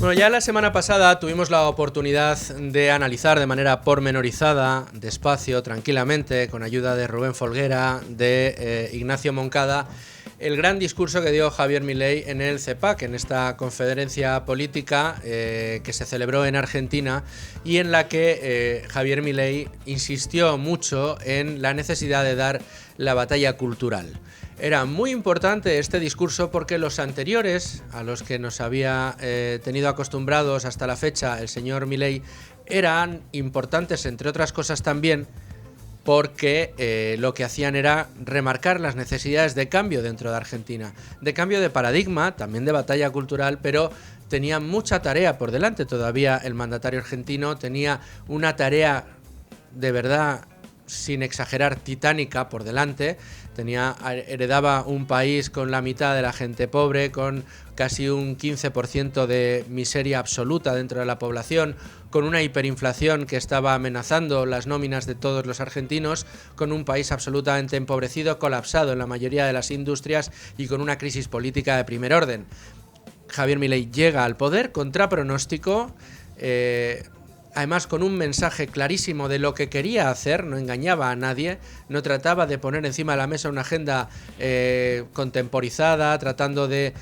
Bueno, ya la semana pasada tuvimos la oportunidad de analizar de manera pormenorizada, despacio, tranquilamente, con ayuda de Rubén Folguera, de Ignacio Moncada, el gran discurso que dio Javier Milei en el CEPAC, en esta conferencia política que se celebró en Argentina y en la que Javier Milei insistió mucho en la necesidad de dar la batalla cultural. Era muy importante este discurso porque los anteriores, a los que nos había tenido acostumbrados hasta la fecha el señor Milei, eran importantes, entre otras cosas también, porque lo que hacían era remarcar las necesidades de cambio dentro de Argentina, de cambio de paradigma, también de batalla cultural, pero tenía mucha tarea por delante todavía el mandatario argentino, tenía una tarea de verdad, sin exagerar, titánica por delante. Heredaba un país con la mitad de la gente pobre, con casi un 15% de miseria absoluta dentro de la población, con una hiperinflación que estaba amenazando las nóminas de todos los argentinos, con un país absolutamente empobrecido, colapsado en la mayoría de las industrias y con una crisis política de primer orden. Javier Milei llega al poder contra pronóstico, además con un mensaje clarísimo de lo que quería hacer, no engañaba a nadie, no trataba de poner encima de la mesa una agenda contemporizada, tratando de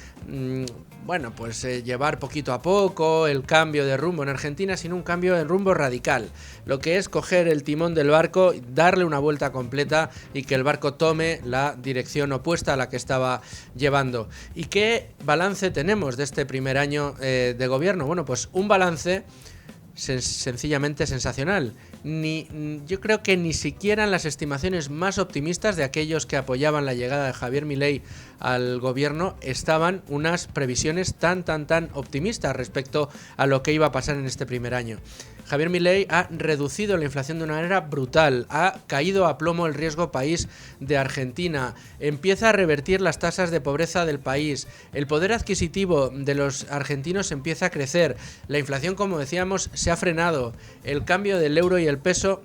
llevar poquito a poco el cambio de rumbo en Argentina, sino un cambio de rumbo radical. Lo que es coger el timón del barco, darle una vuelta completa y que el barco tome la dirección opuesta a la que estaba llevando. ¿Y qué balance tenemos de este primer año de gobierno? Bueno, pues un balance sencillamente sensacional. Yo creo que ni siquiera en las estimaciones más optimistas de aquellos que apoyaban la llegada de Javier Milei al gobierno estaban unas previsiones tan optimistas respecto a lo que iba a pasar en este primer año. Javier Milei ha reducido la inflación de una manera brutal, ha caído a plomo el riesgo país de Argentina, empieza a revertir las tasas de pobreza del país, el poder adquisitivo de los argentinos empieza a crecer, la inflación, como decíamos, se ha frenado, el cambio del euro y el peso,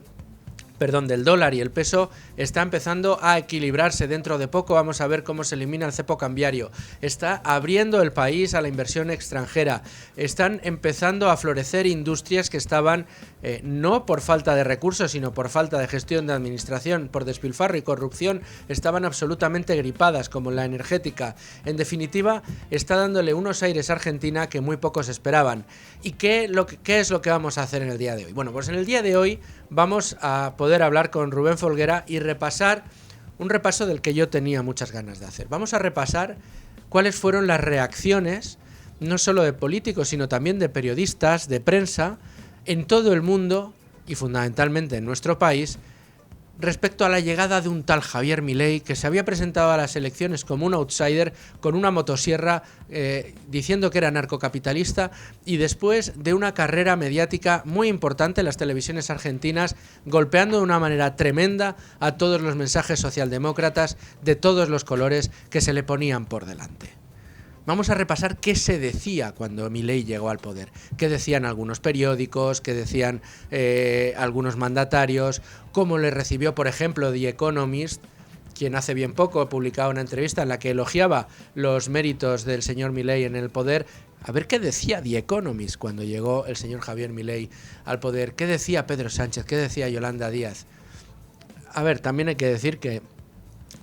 del dólar y el peso está empezando a equilibrarse. Dentro de poco vamos a ver cómo se elimina el cepo cambiario. Está abriendo el país a la inversión extranjera. Están empezando a florecer industrias que estaban no por falta de recursos, sino por falta de gestión de administración, por despilfarro y corrupción, estaban absolutamente gripadas, como la energética. En definitiva, está dándole unos aires a Argentina que muy pocos esperaban. ¿Y qué es lo que vamos a hacer en el día de hoy? Bueno, pues en el día de hoy vamos a poder hablar con Rubén Folguera y repasar un repaso del que yo tenía muchas ganas de hacer. Vamos a repasar cuáles fueron las reacciones, no solo de políticos, sino también de periodistas, de prensa, en todo el mundo y fundamentalmente en nuestro país, respecto a la llegada de un tal Javier Milei, que se había presentado a las elecciones como un outsider, con una motosierra, diciendo que era narcocapitalista, y después de una carrera mediática muy importante en las televisiones argentinas, golpeando de una manera tremenda a todos los mensajes socialdemócratas de todos los colores que se le ponían por delante. Vamos a repasar qué se decía cuando Milei llegó al poder, qué decían algunos periódicos, qué decían algunos mandatarios, cómo le recibió, por ejemplo, The Economist, quien hace bien poco publicaba una entrevista en la que elogiaba los méritos del señor Milei en el poder. A ver qué decía The Economist cuando llegó el señor Javier Milei al poder, qué decía Pedro Sánchez, qué decía Yolanda Díaz. A ver, también hay que decir que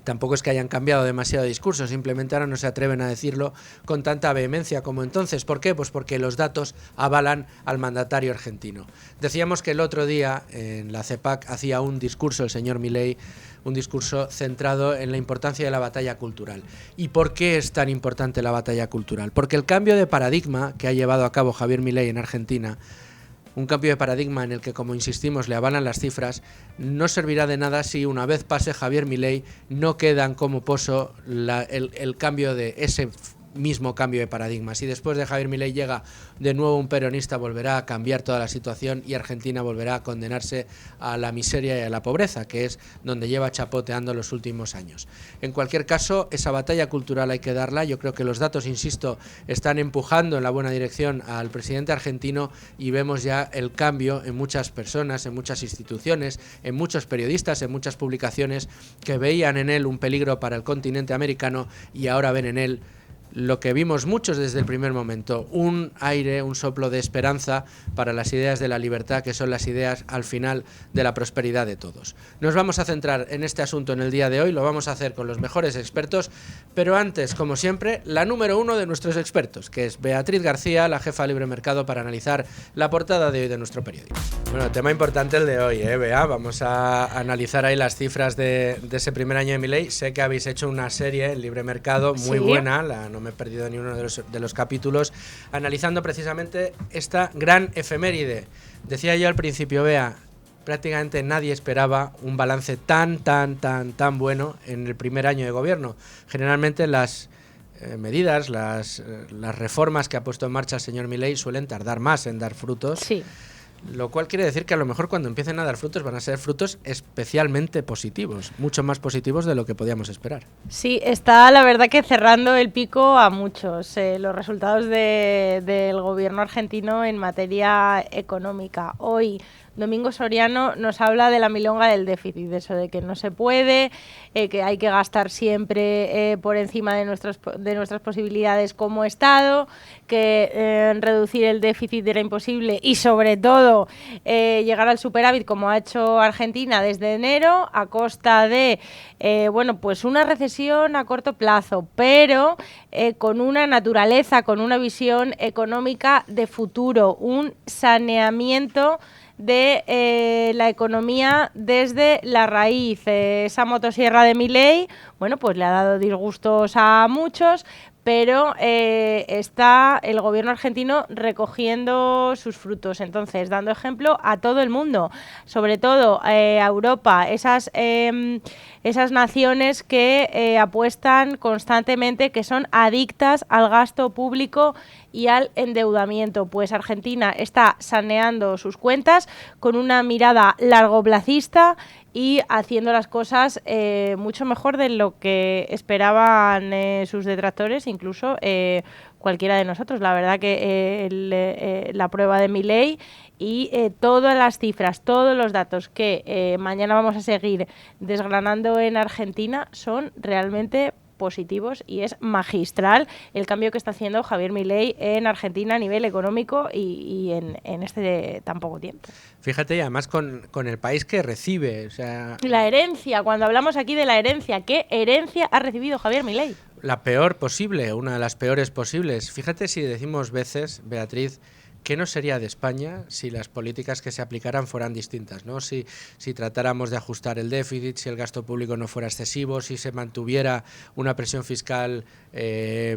tampoco es que hayan cambiado demasiado de discurso, simplemente ahora no se atreven a decirlo con tanta vehemencia como entonces. ¿Por qué? Pues porque los datos avalan al mandatario argentino. Decíamos que el otro día en la CEPAC hacía un discurso el señor Milei, un discurso centrado en la importancia de la batalla cultural. ¿Y por qué es tan importante la batalla cultural? Porque el cambio de paradigma que ha llevado a cabo Javier Milei en Argentina, un cambio de paradigma en el que, como insistimos, le avalan las cifras, no servirá de nada si una vez pase Javier Milei no quedan como pozo el cambio de ese mismo cambio de paradigma. Si después de Javier Milei llega de nuevo un peronista, volverá a cambiar toda la situación y Argentina volverá a condenarse a la miseria y a la pobreza, que es donde lleva chapoteando los últimos años. En cualquier caso, esa batalla cultural hay que darla. Yo creo que los datos, insisto, están empujando en la buena dirección al presidente argentino y vemos ya el cambio en muchas personas, en muchas instituciones, en muchos periodistas, en muchas publicaciones que veían en él un peligro para el continente americano y ahora ven en él lo que vimos muchos desde el primer momento, un aire, un soplo de esperanza para las ideas de la libertad, que son las ideas al final de la prosperidad de todos. Nos vamos a centrar en este asunto en el día de hoy, lo vamos a hacer con los mejores expertos, pero antes, como siempre, la número uno de nuestros expertos, que es Beatriz García, la jefa de Libre Mercado, para analizar la portada de hoy de nuestro periódico. Bueno, tema importante el de hoy, Bea, vamos a analizar ahí las cifras de ese primer año de Milei. Sé que habéis hecho una serie en Libre Mercado muy buena, no me he perdido ni uno de los capítulos, analizando precisamente esta gran efeméride. Decía yo al principio, Bea, prácticamente nadie esperaba un balance tan bueno en el primer año de gobierno. Generalmente las medidas, las reformas que ha puesto en marcha el señor Milei suelen tardar más en dar frutos. Sí. Lo cual quiere decir que a lo mejor cuando empiecen a dar frutos van a ser frutos especialmente positivos, mucho más positivos de lo que podíamos esperar. Sí, está la verdad que cerrando el pico a muchos los resultados del gobierno argentino en materia económica. Hoy Domingo Soriano nos habla de la milonga del déficit, de eso de que no se puede, que hay que gastar siempre por encima de nuestras posibilidades como Estado, que reducir el déficit era imposible y sobre todo llegar al superávit como ha hecho Argentina desde enero a costa de pues una recesión a corto plazo, pero con una naturaleza, con una visión económica de futuro, un saneamiento de la economía desde la raíz. Esa motosierra de Milei, bueno, pues le ha dado disgustos a muchos, pero está el gobierno argentino recogiendo sus frutos, entonces dando ejemplo a todo el mundo, sobre todo a Europa, esas naciones que apuestan constantemente, que son adictas al gasto público y al endeudamiento. Pues Argentina está saneando sus cuentas con una mirada largoplacista y haciendo las cosas mucho mejor de lo que esperaban sus detractores, incluso cualquiera de nosotros. La verdad que la prueba de Milei y todas las cifras, todos los datos que mañana vamos a seguir desgranando en Argentina son realmente positivos y es magistral el cambio que está haciendo Javier Milei en Argentina a nivel económico y en este tan poco tiempo. Fíjate, y además con el país que recibe, o sea... La herencia, cuando hablamos aquí de la herencia, ¿qué herencia ha recibido Javier Milei? La peor posible, una de las peores posibles. Fíjate si decimos veces, Beatriz, ¿qué no sería de España si las políticas que se aplicaran fueran distintas, ¿no? Si tratáramos de ajustar el déficit, si el gasto público no fuera excesivo, si se mantuviera una presión fiscal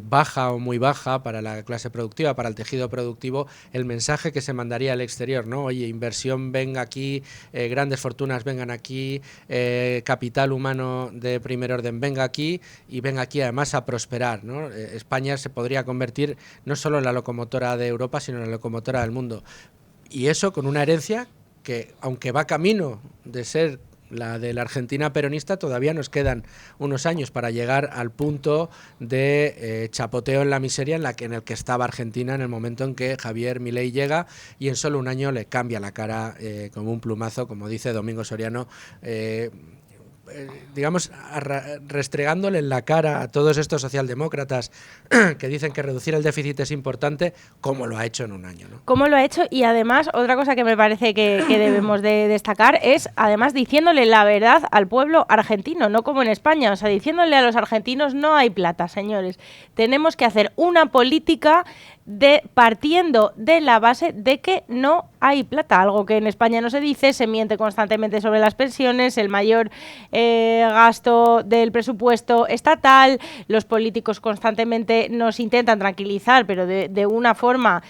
baja o muy baja para la clase productiva, para el tejido productivo, el mensaje que se mandaría al exterior, ¿no? Oye, inversión venga aquí, grandes fortunas vengan aquí, capital humano de primer orden venga aquí y venga aquí además a prosperar, ¿no? España se podría convertir no solo en la locomotora de Europa, sino en la locomotora del mundo. Y eso con una herencia que, aunque va camino de ser la de la Argentina peronista, todavía nos quedan unos años para llegar al punto de chapoteo en la miseria en el que estaba Argentina en el momento en que Javier Milei llega y en solo un año le cambia la cara como un plumazo, como dice Domingo Soriano, digamos, restregándole en la cara a todos estos socialdemócratas que dicen que reducir el déficit es importante, como lo ha hecho en un año, ¿no? Como lo ha hecho, y además otra cosa que me parece que debemos de destacar es, además, diciéndole la verdad al pueblo argentino, no como en España, o sea, diciéndole a los argentinos no hay plata, señores, tenemos que hacer una política partiendo de la base de que no hay plata, algo que en España no se dice, se miente constantemente sobre las pensiones, el mayor gasto del presupuesto estatal, los políticos constantemente nos intentan tranquilizar, pero de una forma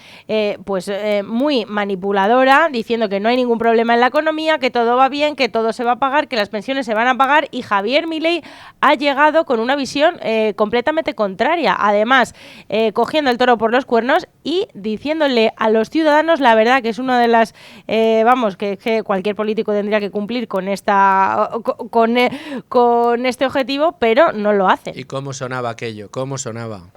muy manipuladora, diciendo que no hay ningún problema en la economía, que todo va bien, que todo se va a pagar, que las pensiones se van a pagar, y Javier Milei ha llegado con una visión completamente contraria, además cogiendo el toro por los cuernos y diciéndole a los ciudadanos la verdad, que es una de las que cualquier político tendría que cumplir con este objetivo, pero no lo hace. ¿Y cómo sonaba aquello? ¿Cómo sonaba?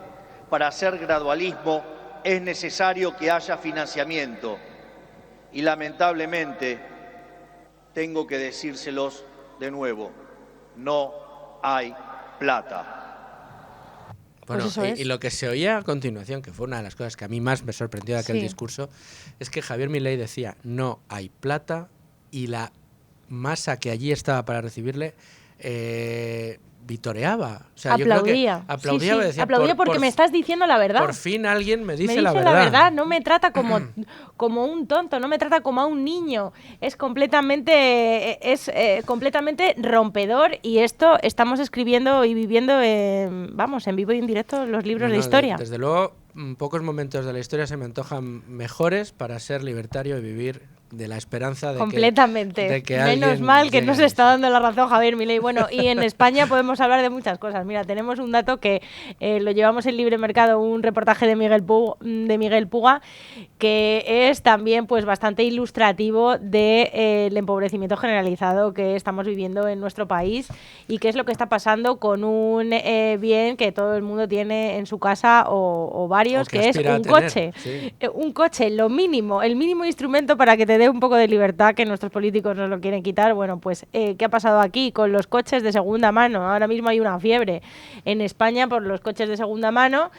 Para hacer gradualismo es necesario que haya financiamiento y lamentablemente tengo que decírselos de nuevo, no hay plata. Bueno, Pues eso es. y lo que se oía a continuación, que fue una de las cosas que a mí más me sorprendió de aquel Sí. discurso, es que Javier Milei decía, no hay plata, y la masa que allí estaba para recibirle vitoreaba. O sea, yo creo que aplaudía, Sí, sí. decía, Aplaudía porque me estás diciendo la verdad. por fin alguien me Me dice dice la verdad. no me trata como un tonto, no me trata como a un niño. Es completamente rompedor, y esto estamos escribiendo y viviendo en vivo y en directo los libros de historia. Desde luego, pocos momentos de la historia se me antojan mejores para ser libertario y vivir de la esperanza de Completamente. que Menos alguien mal que llegue nos a está eso. dando la razón Javier Milei. Bueno, y en España podemos hablar de muchas cosas. Mira, tenemos un dato que lo llevamos en Libre Mercado, un reportaje de Miguel Puga, que es también pues bastante ilustrativo del empobrecimiento generalizado que estamos viviendo en nuestro país, y qué es lo que está pasando con un bien que todo el mundo tiene en su casa o varios, O que que es aspira a un tener, coche. sí. Un coche, lo mínimo, el mínimo instrumento para que te dé un poco de libertad, que nuestros políticos nos lo quieren quitar. Bueno, pues, ¿qué ha pasado aquí con los coches de segunda mano? Ahora mismo hay una fiebre en España por los coches de segunda mano.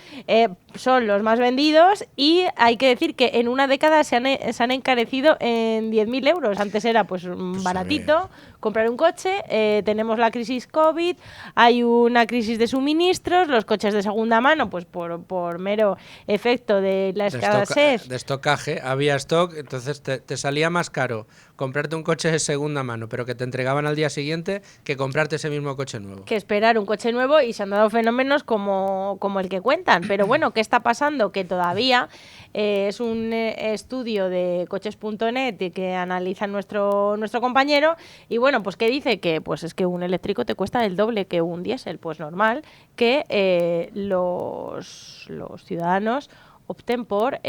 Son los más vendidos, y hay que decir que en una década se han encarecido en 10.000 euros. Antes era pues baratito comprar un coche. Tenemos la crisis COVID, hay una crisis de suministros, los coches de segunda mano, pues por mero efecto de la escasez. De estocaje, había stock, entonces te salía más caro comprarte un coche de segunda mano, pero que te entregaban al día siguiente, que comprarte ese mismo coche nuevo. Que esperar un coche nuevo, y se han dado fenómenos como el que cuentan. Pero bueno, ¿qué está pasando? Que todavía es un estudio de coches.net que analiza nuestro compañero, y bueno, pues ¿qué dice? Que pues es que un eléctrico te cuesta el doble que un diésel. Pues normal que los ciudadanos opten por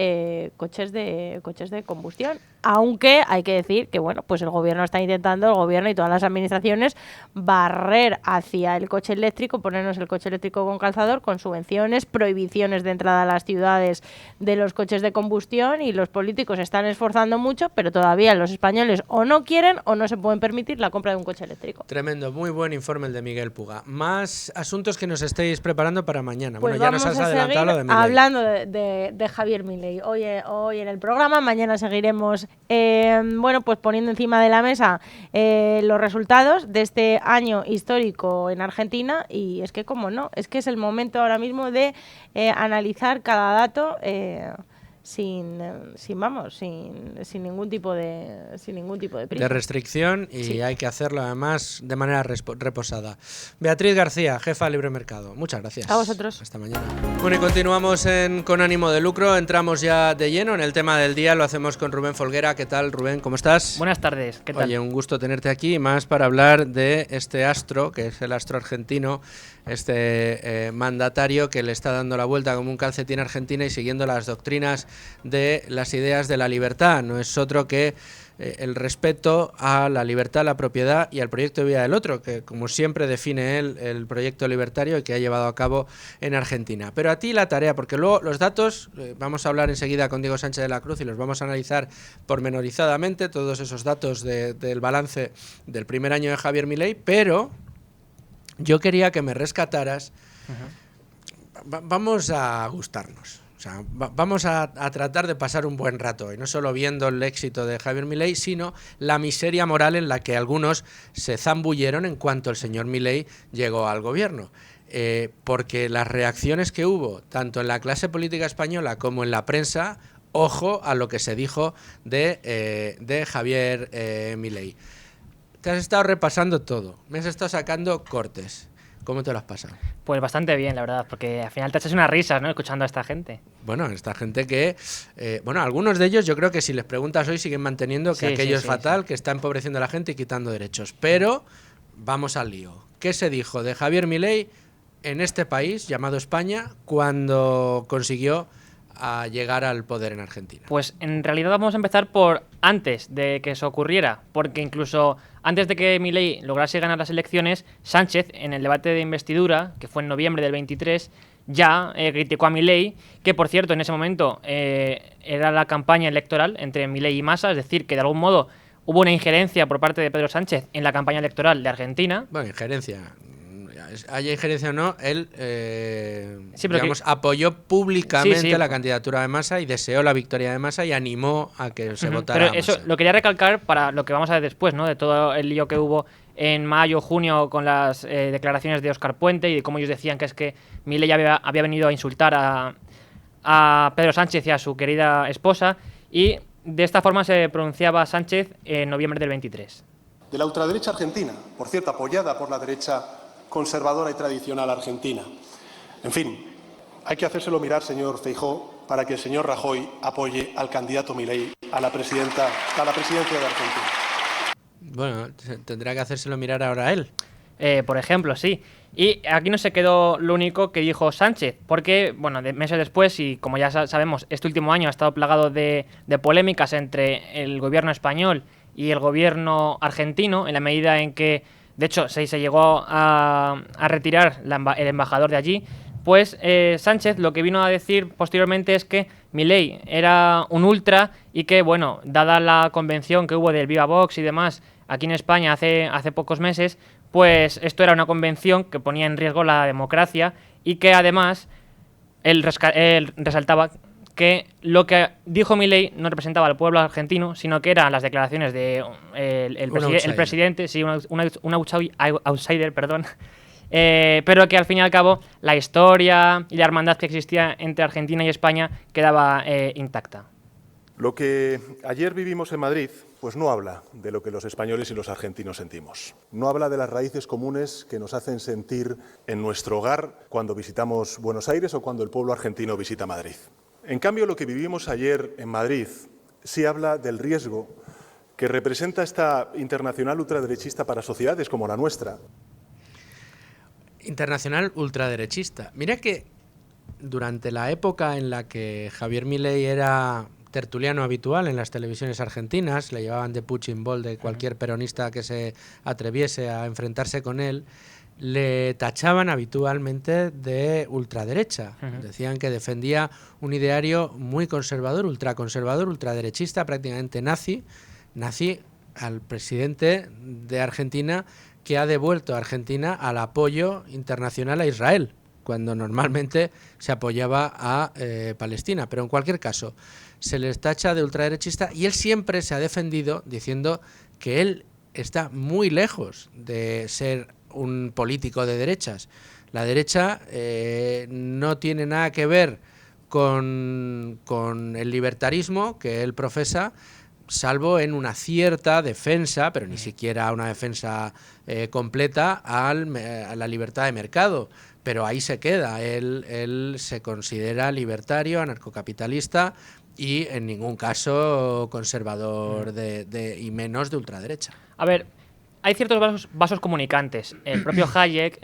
coches de combustión. Aunque hay que decir que bueno, pues el gobierno y todas las administraciones, barrer hacia el coche eléctrico, ponernos el coche eléctrico con calzador, con subvenciones, prohibiciones de entrada a las ciudades de los coches de combustión, y los políticos se están esforzando mucho, pero todavía los españoles o no quieren o no se pueden permitir la compra de un coche eléctrico. Tremendo, muy buen informe el de Miguel Puga. Más asuntos que nos estéis preparando para mañana. Pues bueno, ya nos has adelantado lo de Milei. Hablando de Javier Milei hoy en el programa. Mañana seguiremos pues poniendo encima de la mesa los resultados de este año histórico en Argentina, y es que como no, es que es el momento ahora mismo de analizar cada dato sin ningún tipo de prisa. De restricción, y Sí. hay que hacerlo además de manera reposada. Beatriz García, jefa de Libre Mercado. Muchas gracias. A vosotros. Hasta mañana. Bueno, y continuamos Con ánimo de lucro. Entramos ya de lleno en el tema del día. Lo hacemos con Rubén Folguera. ¿Qué tal, Rubén? ¿Cómo estás? Buenas tardes, ¿qué tal? Oye, un gusto tenerte aquí, más para hablar de este astro, que es el astro argentino, este mandatario que le está dando la vuelta como un calcetín a Argentina y siguiendo las doctrinas de las ideas de la libertad. No es otro que el respeto a la libertad, la propiedad y al proyecto de vida del otro, que como siempre define él el proyecto libertario y que ha llevado a cabo en Argentina. Pero a ti la tarea, porque luego los datos, vamos a hablar enseguida con Diego Sánchez de la Cruz y los vamos a analizar pormenorizadamente, todos esos datos del balance del primer año de Javier Milei, pero yo quería que me rescataras. Vamos a gustarnos. O sea, vamos a tratar de pasar un buen rato hoy, no solo viendo el éxito de Javier Milei, sino la miseria moral en la que algunos se zambulleron en cuanto el señor Milei llegó al gobierno. Porque las reacciones que hubo, tanto en la clase política española como en la prensa, ojo a lo que se dijo de Javier Milei. Te has estado repasando todo, me has estado sacando cortes. ¿Cómo te lo has pasado? Pues bastante bien, la verdad, porque al final te echas unas risas, ¿no?, escuchando a esta gente. Bueno, esta gente que... algunos de ellos yo creo que si les preguntas hoy siguen manteniendo que aquello es fatal, que está empobreciendo a la gente y quitando derechos. Pero vamos al lío. ¿Qué se dijo de Javier Milei en este país llamado España cuando consiguió llegar al poder en Argentina? Pues en realidad vamos a empezar por antes de que eso ocurriera, porque incluso antes de que Milei lograse ganar las elecciones, Sánchez, en el debate de investidura, que fue en noviembre del 23, ya criticó a Milei, que por cierto en ese momento era la campaña electoral entre Milei y Massa, es decir, que de algún modo hubo una injerencia por parte de Pedro Sánchez en la campaña electoral de Argentina. Bueno, injerencia. Haya injerencia o no, él digamos, apoyó públicamente Sí, sí. la candidatura de Massa y deseó la victoria de Massa y animó a que se votara Pero a eso Massa. lo quería recalcar para lo que vamos a ver después, ¿no? De todo el lío que hubo en mayo, junio con las declaraciones de Óscar Puente y de cómo ellos decían que es que Milei había venido a insultar a Pedro Sánchez y a su querida esposa, y de esta forma se pronunciaba Sánchez en noviembre del 23. De la ultraderecha argentina, por cierto, apoyada por la derecha conservadora y tradicional argentina. En fin, hay que hacérselo mirar, señor Feijóo, para que el señor Rajoy apoye al candidato Milei a la presidencia de Argentina. Bueno, tendrá que hacérselo mirar ahora a él. Por ejemplo, sí. Y aquí no se quedó lo único que dijo Sánchez, porque, bueno, meses después, y como ya sabemos, este último año ha estado plagado de polémicas entre el gobierno español y el gobierno argentino, en la medida en que, de hecho, se llegó a retirar el embajador de allí. Pues Sánchez lo que vino a decir posteriormente es que Milei era un ultra y que, bueno, dada la convención que hubo del Viva Vox y demás aquí en España hace pocos meses, pues esto era una convención que ponía en riesgo la democracia y que además él resaltaba que lo que dijo Milei no representaba al pueblo argentino, sino que eran las declaraciones de el presidente, sí, un outsider, perdón. Pero que al fin y al cabo la historia y la hermandad que existía entre Argentina y España quedaba intacta. Lo que ayer vivimos en Madrid, pues no habla de lo que los españoles y los argentinos sentimos. No habla de las raíces comunes que nos hacen sentir en nuestro hogar cuando visitamos Buenos Aires o cuando el pueblo argentino visita Madrid. En cambio, lo que vivimos ayer en Madrid sí habla del riesgo que representa esta internacional ultraderechista para sociedades como la nuestra. Internacional ultraderechista. Mira que durante la época en la que Javier Milei era tertuliano habitual en las televisiones argentinas, le llevaban de punching ball de cualquier peronista que se atreviese a enfrentarse con él, le tachaban habitualmente de ultraderecha. Decían que defendía un ideario muy conservador, ultraconservador, ultraderechista, prácticamente nazi al presidente de Argentina, que ha devuelto a Argentina al apoyo internacional a Israel, cuando normalmente se apoyaba a Palestina. Pero en cualquier caso, se les tacha de ultraderechista y él siempre se ha defendido diciendo que él está muy lejos de ser un político de derechas. La derecha no tiene nada que ver con el libertarismo que él profesa, salvo en una cierta defensa, pero ni siquiera una defensa completa a la libertad de mercado. Pero ahí se queda. Él se considera libertario, anarcocapitalista y en ningún caso conservador y menos de ultraderecha. A ver, hay ciertos vasos comunicantes. El propio Hayek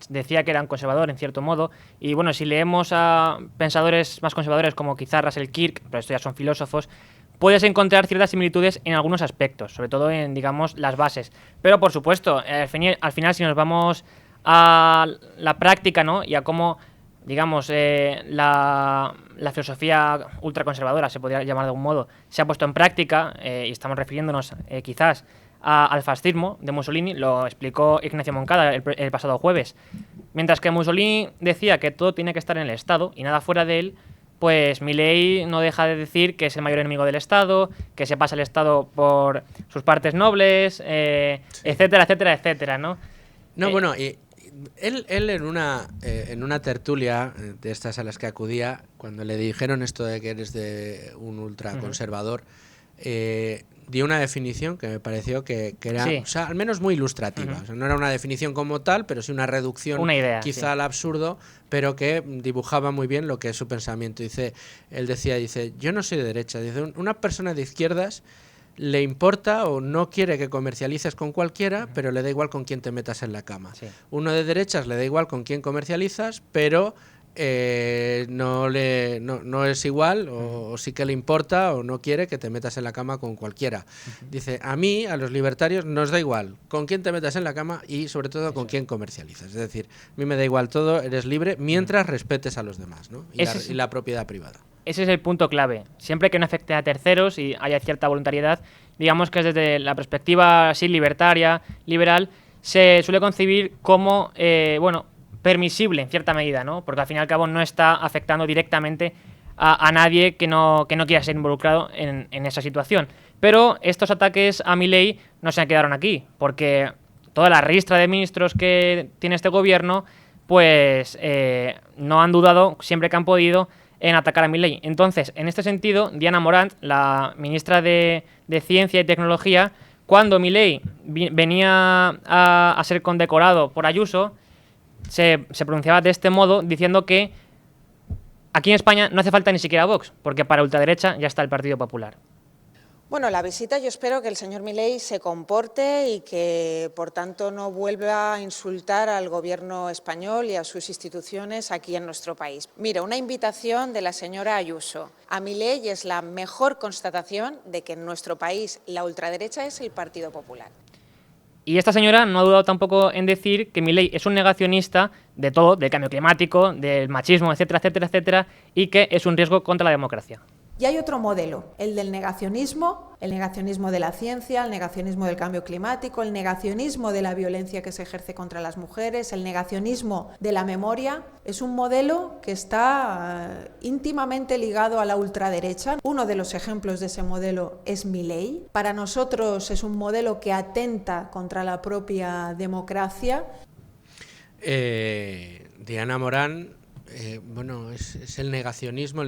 decía que era un conservador en cierto modo, y bueno, si leemos a pensadores más conservadores como quizá Russell Kirk, pero estos ya son filósofos, puedes encontrar ciertas similitudes en algunos aspectos, sobre todo en, digamos, las bases. Pero por supuesto, al final si nos vamos a la práctica, ¿no?, y a cómo, digamos, la filosofía ultraconservadora, se podría llamar de algún modo, se ha puesto en práctica, y estamos refiriéndonos quizás al fascismo de Mussolini, lo explicó Ignacio Moncada el pasado jueves. Mientras que Mussolini decía que todo tiene que estar en el Estado y nada fuera de él, pues Milei no deja de decir que es el mayor enemigo del Estado, que se pasa el Estado por sus partes nobles, sí, etcétera, etcétera, etcétera, ¿no? No, bueno, y él en una tertulia de estas a las que acudía, cuando le dijeron esto de que eres de un ultraconservador, dio una definición que me pareció que era, sí, o sea, al menos muy ilustrativa. O sea, no era una definición como tal, pero sí una reducción, una idea, quizá sí, al absurdo, pero que dibujaba muy bien lo que es su pensamiento. Él decía, yo no soy de derecha. Dice, una persona de izquierdas le importa o no quiere que comercialices con cualquiera, pero le da igual con quién te metas en la cama. Sí. Uno de derechas le da igual con quién comercializas, pero no es igual o sí que le importa o no quiere que te metas en la cama con cualquiera. Dice, a los libertarios, nos da igual con quién te metas en la cama y sobre todo con quién comercializas. Es decir, a mí me da igual todo, eres libre mientras respetes a los demás, ¿no? Y la propiedad privada. Ese es el punto clave. Siempre que no afecte a terceros y haya cierta voluntariedad, digamos que desde la perspectiva así libertaria, liberal, se suele concebir como, permisible en cierta medida, ¿no? Porque al fin y al cabo no está afectando directamente a nadie que no quiera ser involucrado en esa situación. Pero estos ataques a Milei no se quedaron aquí, porque toda la ristra de ministros que tiene este gobierno, pues no han dudado, siempre que han podido, en atacar a Milei. Entonces, en este sentido, Diana Morant, la ministra de Ciencia y Tecnología, cuando Milei venía a ser condecorado por Ayuso, se pronunciaba de este modo, diciendo que aquí en España no hace falta ni siquiera Vox, porque para ultraderecha ya está el Partido Popular. Bueno, la visita, yo espero que el señor Milei se comporte y que, por tanto, no vuelva a insultar al Gobierno español y a sus instituciones aquí en nuestro país. Mira, una invitación de la señora Ayuso a Milei es la mejor constatación de que en nuestro país la ultraderecha es el Partido Popular. Y esta señora no ha dudado tampoco en decir que Milei es un negacionista de todo, del cambio climático, del machismo, etcétera, etcétera, etcétera, y que es un riesgo contra la democracia. Y hay otro modelo, el del negacionismo de la ciencia, el negacionismo del cambio climático, el negacionismo de la violencia que se ejerce contra las mujeres, el negacionismo de la memoria. Es un modelo que está íntimamente ligado a la ultraderecha. Uno de los ejemplos de ese modelo es Milei. Para nosotros es un modelo que atenta contra la propia democracia. Diana Morant, bueno, es el negacionismo.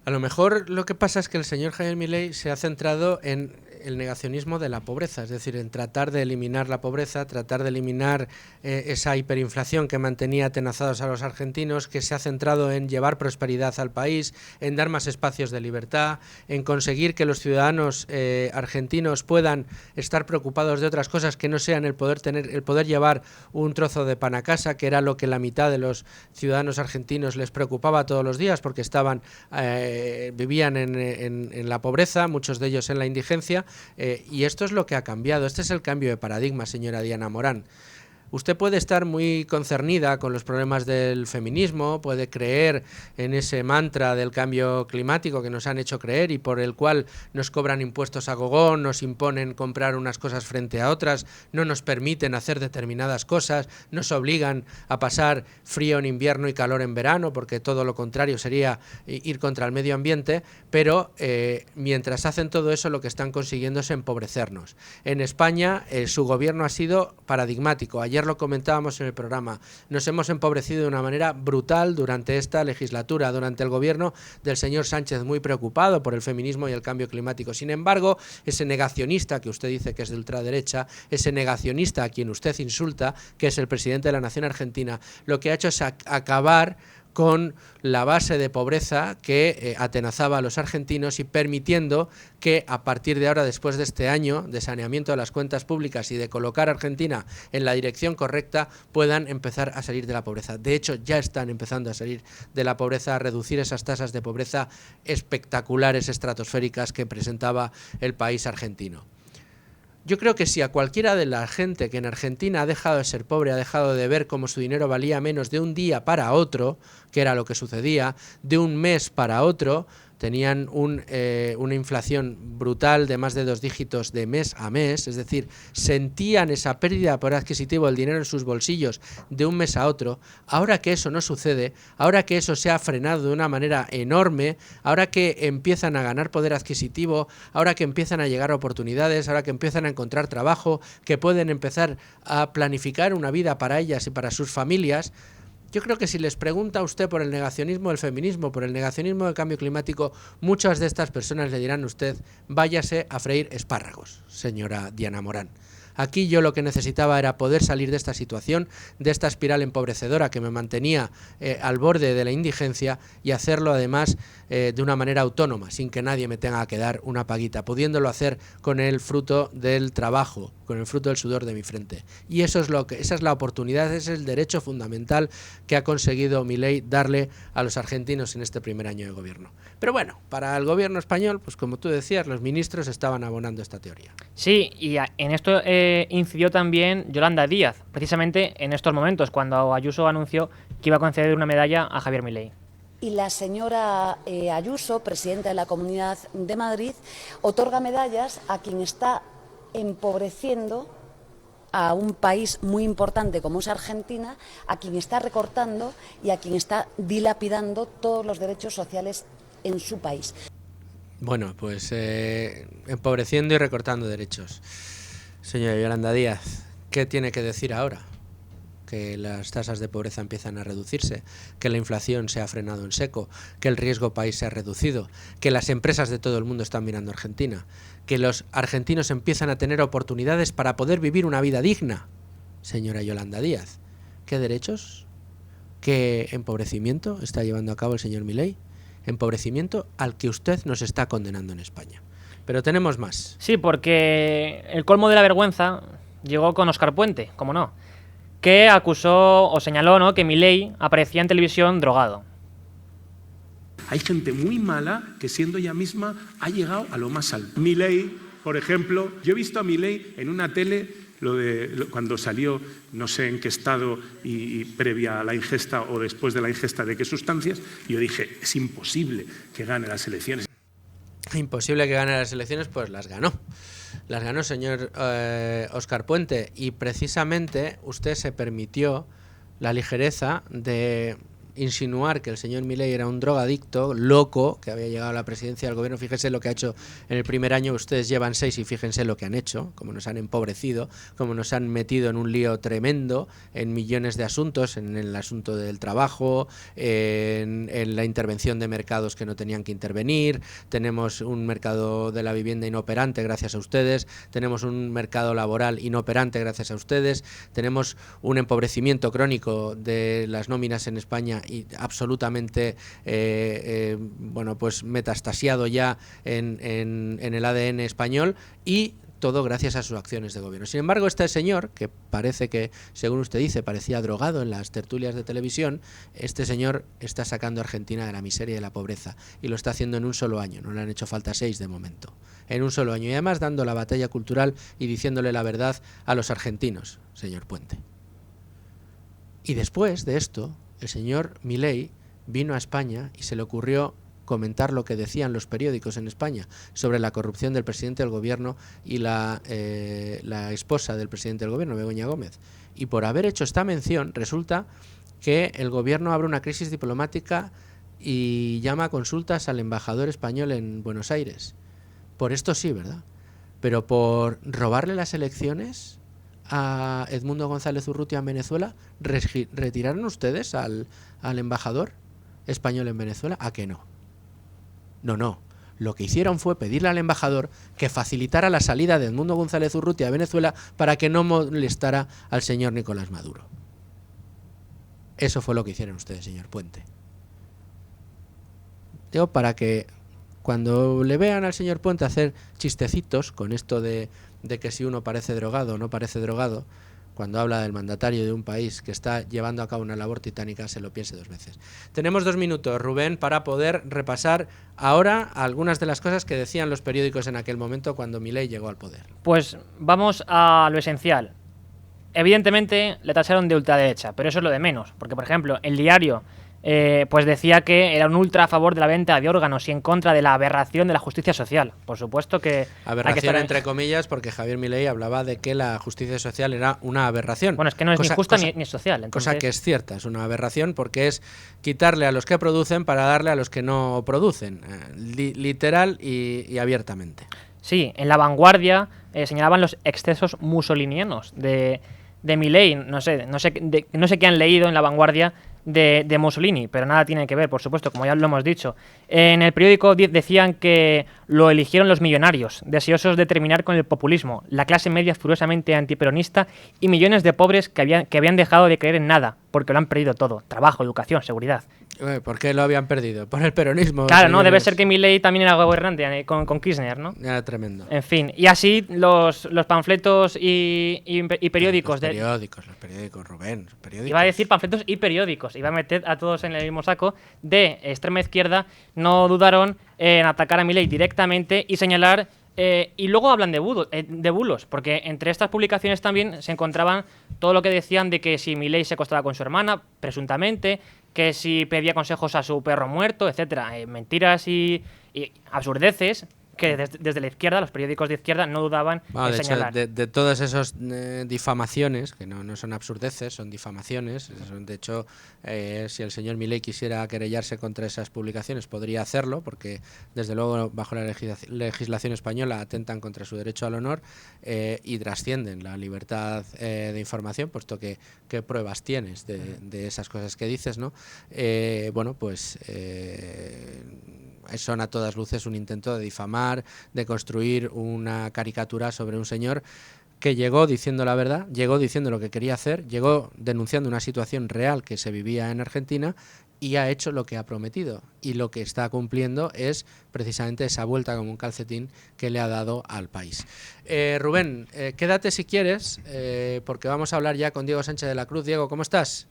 A lo mejor lo que pasa es que el señor Javier Milei se ha centrado en el negacionismo de la pobreza, es decir, en tratar de eliminar la pobreza, tratar de eliminar esa hiperinflación que mantenía atenazados a los argentinos, que se ha centrado en llevar prosperidad al país, en dar más espacios de libertad, en conseguir que los ciudadanos argentinos puedan estar preocupados de otras cosas que no sean el poder llevar un trozo de pan a casa, que era lo que la mitad de los ciudadanos argentinos les preocupaba todos los días, porque vivían en la pobreza, muchos de ellos en la indigencia. Y esto es lo que ha cambiado. Este es el cambio de paradigma, señora Diana Morant. Usted puede estar muy concernida con los problemas del feminismo, puede creer en ese mantra del cambio climático que nos han hecho creer y por el cual nos cobran impuestos a gogón, nos imponen comprar unas cosas frente a otras, no nos permiten hacer determinadas cosas, nos obligan a pasar frío en invierno y calor en verano, porque todo lo contrario sería ir contra el medio ambiente, pero mientras hacen todo eso lo que están consiguiendo es empobrecernos. En España su gobierno ha sido paradigmático. Ayer lo comentábamos en el programa, nos hemos empobrecido de una manera brutal durante esta legislatura, durante el gobierno del señor Sánchez, muy preocupado por el feminismo y el cambio climático. Sin embargo, ese negacionista que usted dice que es de ultraderecha, ese negacionista a quien usted insulta, que es el presidente de la nación argentina, lo que ha hecho es acabar con la base de pobreza que atenazaba a los argentinos y permitiendo que a partir de ahora, después de este año de saneamiento de las cuentas públicas y de colocar a Argentina en la dirección correcta, puedan empezar a salir de la pobreza. De hecho, ya están empezando a salir de la pobreza, a reducir esas tasas de pobreza espectaculares, estratosféricas que presentaba el país argentino. Yo creo que si a cualquiera de la gente que en Argentina ha dejado de ser pobre, ha dejado de ver cómo su dinero valía menos de un día para otro, que era lo que sucedía, de un mes para otro, tenían una inflación brutal de más de 2 dígitos de mes a mes, es decir, sentían esa pérdida de poder adquisitivo del dinero en sus bolsillos de un mes a otro. Ahora que eso no sucede, ahora que eso se ha frenado de una manera enorme, ahora que empiezan a ganar poder adquisitivo, ahora que empiezan a llegar oportunidades, ahora que empiezan a encontrar trabajo, que pueden empezar a planificar una vida para ellas y para sus familias, yo creo que si les pregunta a usted por el negacionismo del feminismo, por el negacionismo del cambio climático, muchas de estas personas le dirán a usted, váyase a freír espárragos, señora Diana Morant. Aquí yo lo que necesitaba era poder salir de esta situación, de esta espiral empobrecedora que me mantenía al borde de la indigencia y hacerlo además de una manera autónoma, sin que nadie me tenga que dar una paguita, pudiéndolo hacer con el fruto del trabajo, con el fruto del sudor de mi frente. Y eso es esa es la oportunidad, ese es el derecho fundamental que ha conseguido Milei darle a los argentinos en este primer año de gobierno. Pero bueno, para el gobierno español, pues como tú decías, los ministros estaban abonando esta teoría. Sí, y en esto incidió también Yolanda Díaz, precisamente en estos momentos, cuando Ayuso anunció que iba a conceder una medalla a Javier Milei. Y la señora Ayuso, presidenta de la Comunidad de Madrid, otorga medallas a quien está empobreciendo a un país muy importante como es Argentina, a quien está recortando y a quien está dilapidando todos los derechos sociales en su país. Bueno, pues empobreciendo y recortando derechos. Señora Yolanda Díaz, ¿qué tiene que decir ahora? Que las tasas de pobreza empiezan a reducirse, que la inflación se ha frenado en seco, que el riesgo país se ha reducido, que las empresas de todo el mundo están mirando a Argentina, que los argentinos empiezan a tener oportunidades para poder vivir una vida digna. Señora Yolanda Díaz, ¿qué derechos, qué empobrecimiento está llevando a cabo el señor Milei? Empobrecimiento al que usted nos está condenando en España. Pero tenemos más. Sí, porque el colmo de la vergüenza llegó con Óscar Puente, como no, que acusó o señaló, ¿no?, que Milei aparecía en televisión drogado. Hay gente muy mala que siendo ella misma ha llegado a lo más alto. Milei, por ejemplo, yo he visto a Milei en una tele cuando salió, no sé en qué estado y previa a la ingesta o después de la ingesta de qué sustancias, y yo dije, es imposible que gane las elecciones. Imposible que gane las elecciones, pues las ganó. Las ganó, señor Óscar Puente, y precisamente usted se permitió la ligereza de insinuar que el señor Milei era un drogadicto loco que había llegado a la presidencia del gobierno. Fíjense lo que ha hecho en el primer año, ustedes llevan 6 y fíjense lo que han hecho, cómo nos han empobrecido, cómo nos han metido en un lío tremendo, en millones de asuntos, en el asunto del trabajo, en la intervención de mercados que no tenían que intervenir. Tenemos un mercado de la vivienda inoperante gracias a ustedes, tenemos un mercado laboral inoperante gracias a ustedes, tenemos un empobrecimiento crónico de las nóminas en España y absolutamente bueno, pues metastasiado ya en el ADN español, y todo gracias a sus acciones de gobierno. Sin embargo, este señor, que parece que, según usted dice, parecía drogado en las tertulias de televisión, este señor está sacando a Argentina de la miseria y de la pobreza, y lo está haciendo en un solo año. No le han hecho falta 6 de momento, en un solo año, y además dando la batalla cultural y diciéndole la verdad a los argentinos, señor Puente. Y después de esto, el señor Milei vino a España y se le ocurrió comentar lo que decían los periódicos en España sobre la corrupción del presidente del gobierno y la esposa del presidente del gobierno, Begoña Gómez. Y por haber hecho esta mención, resulta que el gobierno abre una crisis diplomática y llama a consultas al embajador español en Buenos Aires. Por esto sí, ¿verdad? Pero por robarle las elecciones a Edmundo González Urrutia en Venezuela, ¿retiraron ustedes al embajador español en Venezuela? ¿A que no? No. Lo que hicieron fue pedirle al embajador que facilitara la salida de Edmundo González Urrutia a Venezuela para que no molestara al señor Nicolás Maduro. Eso fue lo que hicieron ustedes, señor Puente. Digo, para que cuando le vean al señor Puente hacer chistecitos con esto de que si uno parece drogado o no parece drogado, cuando habla del mandatario de un país que está llevando a cabo una labor titánica, se lo piense 2 veces. Tenemos 2 minutos, Rubén, para poder repasar ahora algunas de las cosas que decían los periódicos en aquel momento cuando Milei llegó al poder. Pues vamos a lo esencial. Evidentemente le tacharon de ultraderecha, pero eso es lo de menos, porque por ejemplo El Diario pues decía que era un ultra a favor de la venta de órganos y en contra de la aberración de la justicia social. Por supuesto que aberración hay que estar entre comillas, porque Javier Milei hablaba de que la justicia social era una aberración. Bueno, es que no es ni justa ni social. Entonces... Cosa que es cierta, es una aberración porque es quitarle a los que producen para darle a los que no producen, literal y abiertamente. Sí, en La Vanguardia señalaban los excesos mussolinianos de Milei. No sé qué han leído en La Vanguardia de Mussolini, pero nada tiene que ver, por supuesto, como ya lo hemos dicho. En el periódico decían que lo eligieron los millonarios, deseosos de terminar con el populismo, la clase media furiosamente antiperonista y millones de pobres que habían dejado de creer en nada, porque lo han perdido todo: trabajo, educación, seguridad. ¿Por qué lo habían perdido? Por el peronismo. Claro, no, debe ser que Milei también era gobernante con Kirchner, ¿no? Era tremendo. En fin, y así los panfletos y periódicos. Los periódicos, Rubén. Periódicos. Iba a decir panfletos y periódicos, iba a meter a todos en el mismo saco. De extrema izquierda no dudaron en atacar a Milei directamente y señalar. Y luego hablan de bulos, porque entre estas publicaciones también se encontraban todo lo que decían de que si Milei se acostaba con su hermana, presuntamente, que si pedía consejos a su perro muerto, etcétera. Mentiras y absurdeces que desde la izquierda, los periódicos de izquierda, no dudaban en señalar. De todas esas difamaciones, que no son absurdeces, son difamaciones, de hecho, si el señor Milei quisiera querellarse contra esas publicaciones, podría hacerlo, porque desde luego bajo la legislación española atentan contra su derecho al honor y trascienden la libertad de información, puesto que qué pruebas tienes de esas cosas que dices, ¿no? Bueno, pues son a todas luces un intento de difamar, de construir una caricatura sobre un señor que llegó diciendo la verdad, llegó diciendo lo que quería hacer, llegó denunciando una situación real que se vivía en Argentina y ha hecho lo que ha prometido. Y lo que está cumpliendo es precisamente esa vuelta como un calcetín que le ha dado al país. Rubén, quédate si quieres, porque vamos a hablar ya con Diego Sánchez de la Cruz. Diego, ¿cómo estás?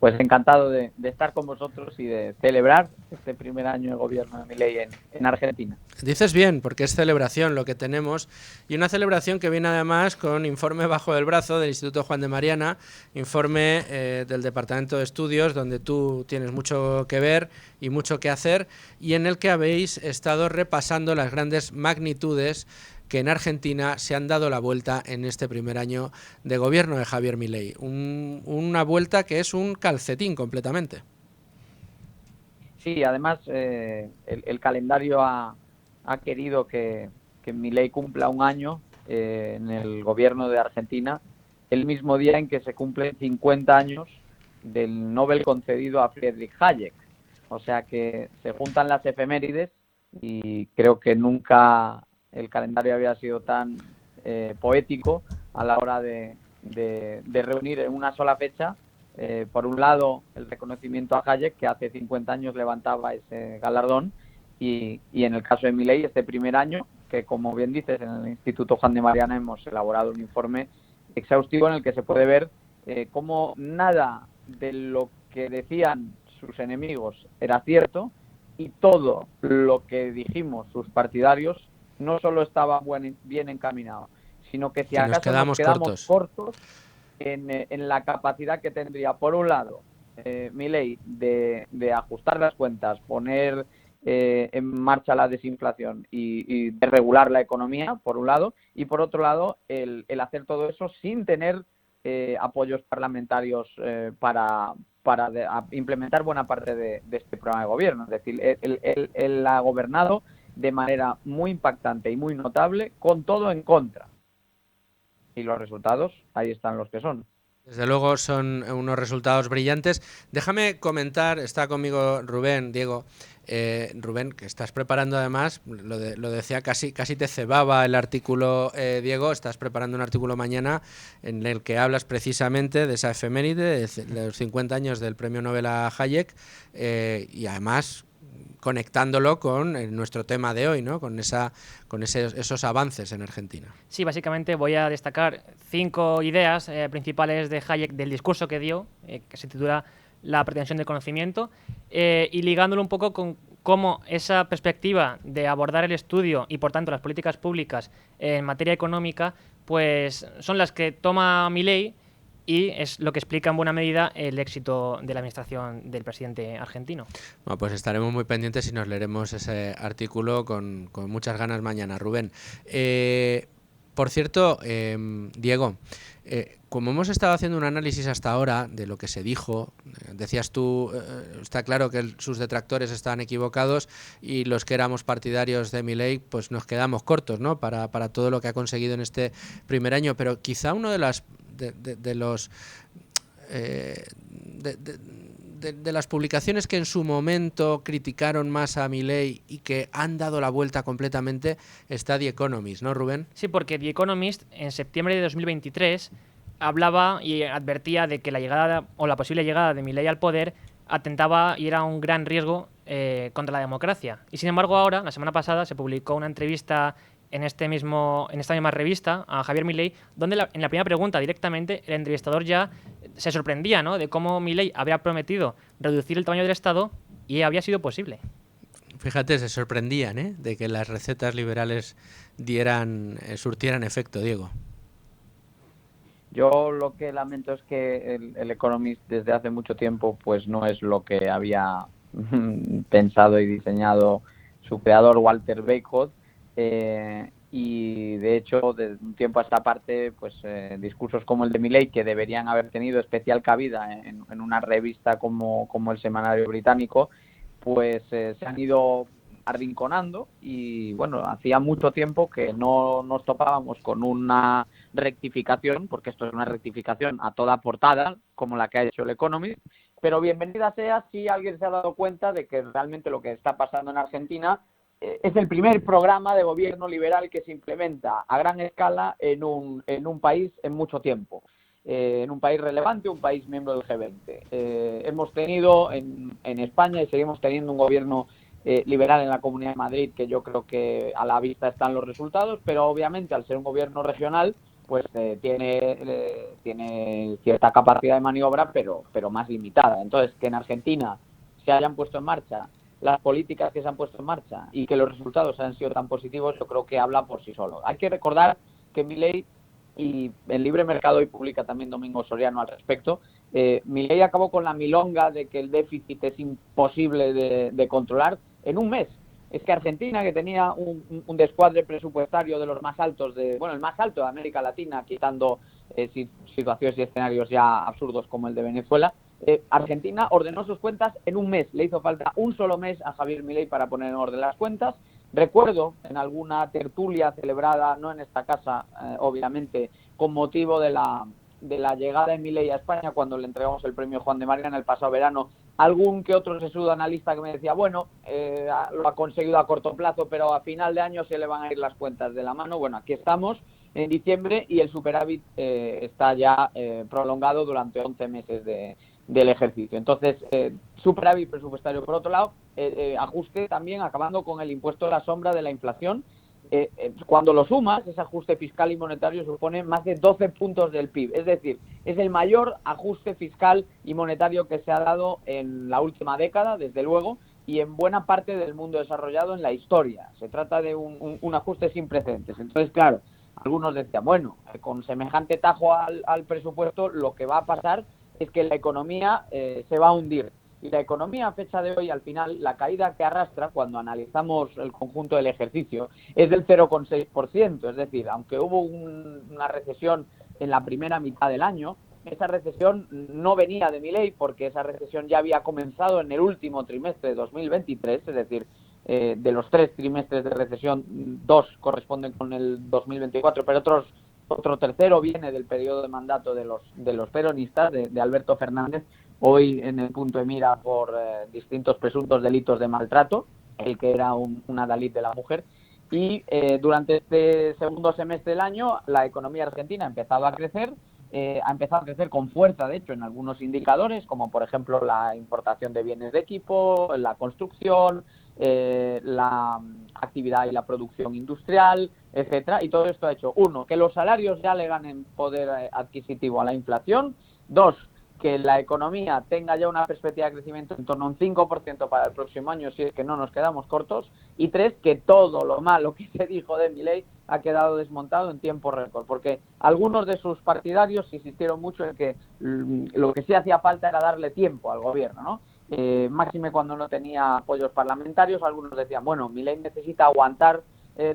Pues encantado de estar con vosotros y de celebrar este primer año de gobierno de Milei en Argentina. Dices bien, porque es celebración lo que tenemos, y una celebración que viene además con informe bajo el brazo del Instituto Juan de Mariana, informe del Departamento de Estudios, donde tú tienes mucho que ver y mucho que hacer, y en el que habéis estado repasando las grandes magnitudes que en Argentina se han dado la vuelta en este primer año de gobierno de Javier Milei. Una vuelta que es un calcetín completamente. Sí, además el calendario ha querido que Milei cumpla un año en el gobierno de Argentina, el mismo día en que se cumplen 50 años del Nobel concedido a Friedrich Hayek. O sea que se juntan las efemérides y creo que nunca el calendario había sido tan poético a la hora de reunir en una sola fecha, por un lado, el reconocimiento a Hayek, que hace 50 años levantaba ese galardón, y en el caso de Milei, este primer año, que como bien dices, en el Instituto Juan de Mariana hemos elaborado un informe exhaustivo en el que se puede ver cómo nada de lo que decían sus enemigos era cierto, y todo lo que dijimos sus partidarios no solo estaba bien encaminado, sino que si acaso nos quedamos cortos en la capacidad que tendría, por un lado, Milei de ajustar las cuentas, poner en marcha la desinflación y de regular la economía, por un lado, y por otro lado, el hacer todo eso sin tener apoyos parlamentarios para implementar buena parte de este programa de gobierno. Es decir, él ha gobernado de manera muy impactante y muy notable, con todo en contra. Y los resultados, ahí están los que son. Desde luego son unos resultados brillantes. Déjame comentar, está conmigo Rubén, Diego. Rubén, que estás preparando además, lo decía, casi te cebaba el artículo, Diego, estás preparando un artículo mañana en el que hablas precisamente de esa efeméride, de los 50 años del Premio Nobel a Hayek, y además conectándolo con nuestro tema de hoy, ¿no? Con esos avances en Argentina. Sí, básicamente voy a destacar 5 ideas principales de Hayek, del discurso que dio, que se titula La pretensión del conocimiento, y ligándolo un poco con cómo esa perspectiva de abordar el estudio y, por tanto, las políticas públicas en materia económica, pues son las que toma Milei, y es lo que explica en buena medida el éxito de la administración del presidente argentino. Bueno, pues estaremos muy pendientes y nos leeremos ese artículo con muchas ganas mañana, Rubén. Por cierto, Diego, como hemos estado haciendo un análisis hasta ahora de lo que se dijo, decías tú, está claro que sus detractores estaban equivocados y los que éramos partidarios de Milei, pues nos quedamos cortos, ¿no? Para todo lo que ha conseguido en este primer año, pero quizá uno de las de las publicaciones que en su momento criticaron más a Milei y que han dado la vuelta completamente está The Economist, ¿no, Rubén? Sí, porque The Economist en septiembre de 2023 hablaba y advertía de que la llegada o la posible llegada de Milei al poder atentaba y era un gran riesgo contra la democracia. Y sin embargo ahora, la semana pasada, se publicó una entrevista en esta misma revista a Javier Milei, donde en la primera pregunta directamente el entrevistador ya se sorprendía, ¿no?, de cómo Milei había prometido reducir el tamaño del Estado y había sido posible. Fíjate, se sorprendían, de que las recetas liberales surtieran efecto, Diego. Yo lo que lamento es que el Economist desde hace mucho tiempo pues no es lo que había pensado y diseñado su creador Walter Benjamin, y de hecho de un tiempo a esta parte pues discursos como el de Milei, que deberían haber tenido especial cabida en una revista como el Semanario Británico, pues se han ido arrinconando, y bueno, hacía mucho tiempo que no nos topábamos con una rectificación, porque esto es una rectificación a toda portada, como la que ha hecho el Economist, pero bienvenida sea si alguien se ha dado cuenta de que realmente lo que está pasando en Argentina es el primer programa de gobierno liberal que se implementa a gran escala en un país en mucho tiempo. En un país relevante, un país miembro del G20. Hemos tenido en España, y seguimos teniendo, un gobierno liberal en la Comunidad de Madrid, que yo creo que a la vista están los resultados, pero obviamente al ser un gobierno regional pues tiene cierta capacidad de maniobra, pero más limitada. Entonces, que en Argentina se hayan puesto en marcha las políticas que se han puesto en marcha y que los resultados han sido tan positivos, yo creo que habla por sí solo. Hay que recordar que Milei, y en Libre Mercado hoy publica también Domingo Soriano al respecto, Milei acabó con la milonga de que el déficit es imposible de controlar en un mes. Es que Argentina, que tenía un descuadre presupuestario de los más altos, el más alto de América Latina, quitando situaciones y escenarios ya absurdos como el de Venezuela, Argentina ordenó sus cuentas en un mes. Le hizo falta un solo mes a Javier Milei para poner en orden las cuentas. Recuerdo en alguna tertulia celebrada, no en esta casa, obviamente, con motivo de la llegada de Milei a España, cuando le entregamos el premio Juan de Mariana el pasado verano, algún que otro sesudo analista que me decía, bueno, lo ha conseguido a corto plazo, pero a final de año se le van a ir las cuentas de la mano. Bueno, aquí estamos en diciembre y el superávit está ya prolongado durante 11 meses del ejercicio. Entonces, superávit presupuestario por otro lado, ajuste también acabando con el impuesto a la sombra de la inflación. Cuando lo sumas, ese ajuste fiscal y monetario supone más de 12 puntos del PIB. Es decir, es el mayor ajuste fiscal y monetario que se ha dado en la última década, desde luego, y en buena parte del mundo desarrollado en la historia. Se trata de un ajuste sin precedentes. Entonces, claro, algunos decían, bueno, con semejante tajo al presupuesto, lo que va a pasar es que la economía se va a hundir. Y la economía a fecha de hoy, al final, la caída que arrastra, cuando analizamos el conjunto del ejercicio, es del 0,6%. Es decir, aunque hubo una recesión en la primera mitad del año, esa recesión no venía de Milei, porque esa recesión ya había comenzado en el último trimestre de 2023, es decir, de los 3 trimestres de recesión, 2 corresponden con el 2024, pero otro tercero viene del periodo de mandato de los peronistas, de Alberto Fernández, hoy en el punto de mira por distintos presuntos delitos de maltrato, el que era un adalid de la mujer. Y durante este segundo semestre del año, la economía argentina ha empezado a crecer con fuerza, de hecho, en algunos indicadores, como por ejemplo la importación de bienes de equipo, la construcción, la actividad y la producción industrial, etcétera. Y todo esto ha hecho, uno, que los salarios ya le ganen poder adquisitivo a la inflación; dos, que la economía tenga ya una perspectiva de crecimiento en torno a un 5% para el próximo año, si es que no nos quedamos cortos; y tres, que todo lo malo que se dijo de Milei ha quedado desmontado en tiempo récord, porque algunos de sus partidarios insistieron mucho en que lo que sí hacía falta era darle tiempo al gobierno, ¿no? Máxime cuando no tenía apoyos parlamentarios. Algunos decían, bueno, Milei necesita aguantar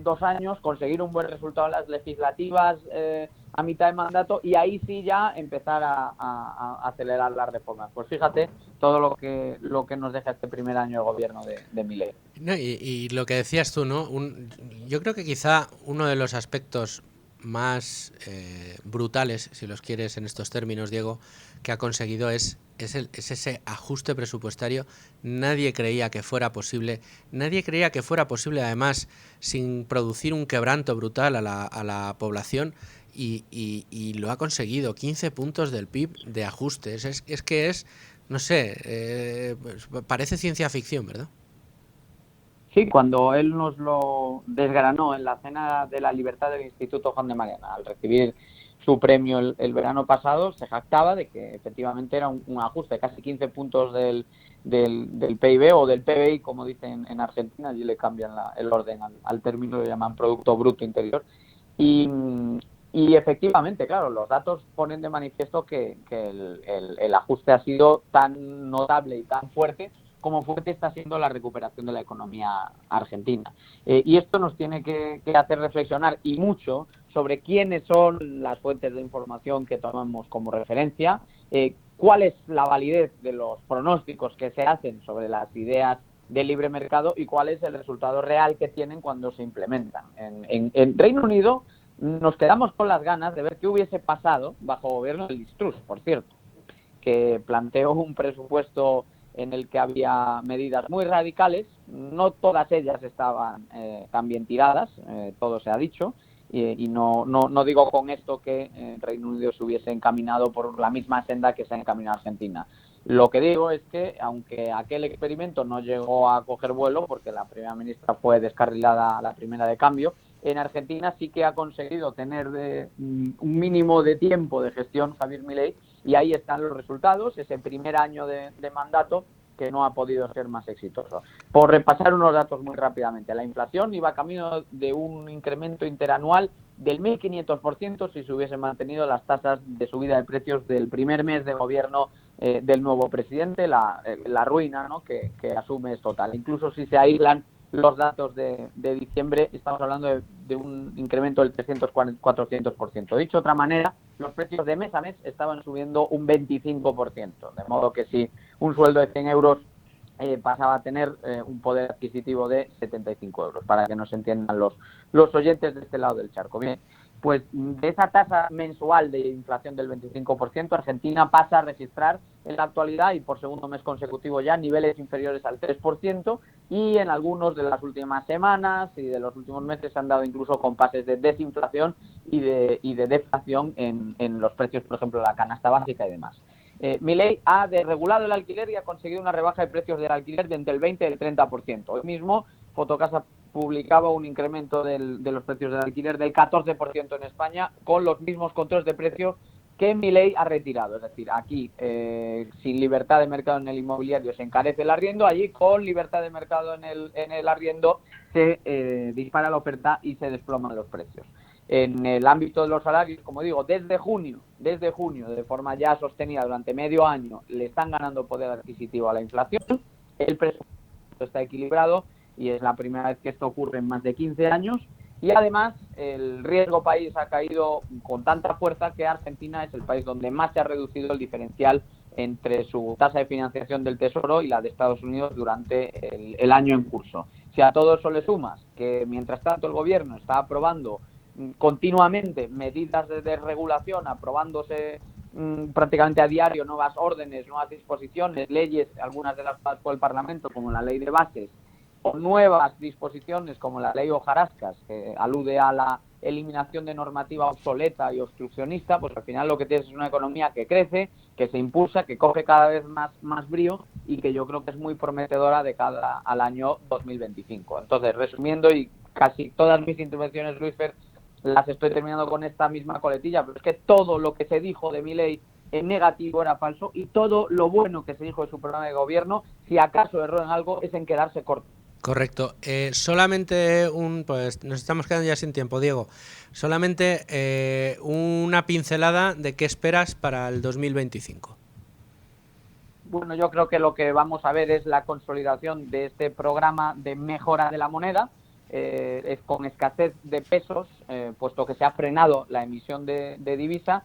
2 años, conseguir un buen resultado en las legislativas a mitad de mandato, y ahí sí ya empezar a acelerar las reformas. Pues fíjate todo lo que nos deja este primer año de gobierno de Milei. No, y lo que decías tú, ¿no? Yo creo que quizá uno de los aspectos más brutales, si los quieres en estos términos, Diego, que ha conseguido es ese ajuste presupuestario. Nadie creía que fuera posible, además, sin producir un quebranto brutal a la población, y lo ha conseguido. 15 puntos del PIB de ajustes. Es que no sé, parece ciencia ficción, ¿verdad? Sí, cuando él nos lo desgranó en la Cena de la Libertad del Instituto Juan de Mariana, al recibir su premio el verano pasado, se jactaba de que efectivamente era un ajuste, casi 15 puntos del PIB o del PBI, como dicen en Argentina. Allí le cambian el orden al término, lo llaman Producto Bruto Interior. Y efectivamente, claro, los datos ponen de manifiesto que el ajuste ha sido tan notable y tan fuerte cómo fuerte está siendo la recuperación de la economía argentina. Y esto nos tiene que hacer reflexionar y mucho sobre quiénes son las fuentes de información que tomamos como referencia, cuál es la validez de los pronósticos que se hacen sobre las ideas de libre mercado y cuál es el resultado real que tienen cuando se implementan. En Reino Unido nos quedamos con las ganas de ver qué hubiese pasado bajo gobierno de Liz Truss, por cierto, que planteó un presupuesto en el que había medidas muy radicales. No todas ellas estaban tan bien tiradas, todo se ha dicho, y no digo con esto que Reino Unido se hubiese encaminado por la misma senda que se ha encaminado Argentina. Lo que digo es que, aunque aquel experimento no llegó a coger vuelo, porque la primera ministra fue descarrilada a la primera de cambio, en Argentina sí que ha conseguido tener un mínimo de tiempo de gestión Javier Milei, y ahí están los resultados, ese primer año de mandato que no ha podido ser más exitoso. Por repasar unos datos muy rápidamente, la inflación iba camino de un incremento interanual del 1.500% si se hubiesen mantenido las tasas de subida de precios del primer mes de gobierno del nuevo presidente. La ruina, ¿no?, que asume es total. Incluso si se aíslan los datos de diciembre, estamos hablando de un incremento del 300-400%. Dicho de otra manera, los precios de mes a mes estaban subiendo un 25%, de modo que si un sueldo de 100 euros pasaba a tener un poder adquisitivo de 75 euros, para que nos entiendan los oyentes de este lado del charco. Bien, pues de esa tasa mensual de inflación del 25%, Argentina pasa a registrar en la actualidad y por segundo mes consecutivo ya niveles inferiores al 3%, y en algunos de las últimas semanas y de los últimos meses se han dado incluso compases de desinflación y de deflación en los precios, por ejemplo, de la canasta básica y demás. Milei ha desregulado el alquiler y ha conseguido una rebaja de precios del alquiler de entre el 20 y el 30%. Hoy mismo Fotocasa publicaba un incremento de los precios del alquiler del 14% en España, con los mismos controles de precio que Milei ha retirado. Es decir, aquí sin libertad de mercado en el inmobiliario se encarece el arriendo, allí con libertad de mercado en el arriendo se dispara la oferta y se desploman los precios. En el ámbito de los salarios, como digo, desde junio, de forma ya sostenida durante medio año, le están ganando poder adquisitivo a la inflación. El presupuesto está equilibrado y es la primera vez que esto ocurre en más de 15 años. Y además, el riesgo país ha caído con tanta fuerza que Argentina es el país donde más se ha reducido el diferencial entre su tasa de financiación del Tesoro y la de Estados Unidos durante el año en curso. Si a todo eso le sumas que, mientras tanto, el gobierno está aprobando continuamente medidas de desregulación, aprobándose prácticamente a diario nuevas órdenes, nuevas disposiciones, leyes, algunas de las pasadas por el Parlamento, como la ley de bases, o nuevas disposiciones como la ley Hojarascas, que alude a la eliminación de normativa obsoleta y obstruccionista, pues al final lo que tienes es una economía que crece, que se impulsa, que coge cada vez más brío y que yo creo que es muy prometedora de cara al año 2025. Entonces, resumiendo, y casi todas mis intervenciones, Luis Fer, las estoy terminando con esta misma coletilla, pero es que todo lo que se dijo de Milei en negativo era falso, y todo lo bueno que se dijo de su programa de gobierno, si acaso erró en algo, es en quedarse corto. Correcto. Solamente pues nos estamos quedando ya sin tiempo, Diego. Solamente una pincelada de qué esperas para el 2025. Bueno, yo creo que lo que vamos a ver es la consolidación de este programa de mejora de la moneda, es con escasez de pesos, puesto que se ha frenado la emisión de divisa.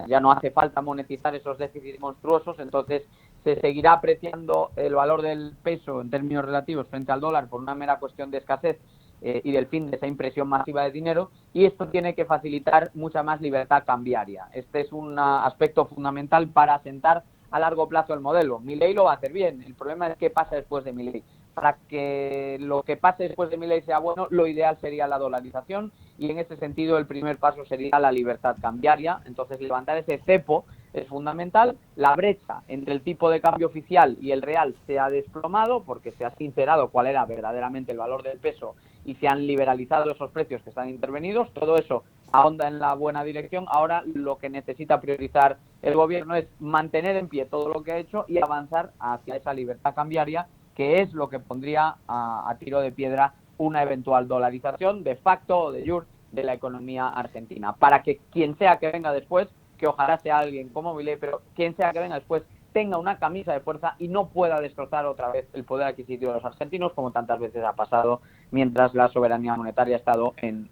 Ya no hace falta monetizar esos déficits monstruosos, entonces se seguirá apreciando el valor del peso en términos relativos frente al dólar por una mera cuestión de escasez y del fin de esa impresión masiva de dinero, y esto tiene que facilitar mucha más libertad cambiaria. Este es un aspecto fundamental para asentar a largo plazo el modelo. Milei lo va a hacer bien, el problema es qué pasa después de Milei. Para que lo que pase después de Milei sea bueno, lo ideal sería la dolarización, y en ese sentido el primer paso sería la libertad cambiaria. Entonces, levantar ese cepo es fundamental. La brecha entre el tipo de cambio oficial y el real se ha desplomado porque se ha sincerado cuál era verdaderamente el valor del peso y se han liberalizado esos precios que están intervenidos. Todo eso ahonda en la buena dirección. Ahora lo que necesita priorizar el gobierno es mantener en pie todo lo que ha hecho y avanzar hacia esa libertad cambiaria, que es lo que pondría a tiro de piedra una eventual dolarización de facto o de jure de la economía argentina. Para que quien sea que venga después, que ojalá sea alguien como Milei, pero quien sea que venga después tenga una camisa de fuerza y no pueda destrozar otra vez el poder adquisitivo de los argentinos, como tantas veces ha pasado mientras la soberanía monetaria ha estado en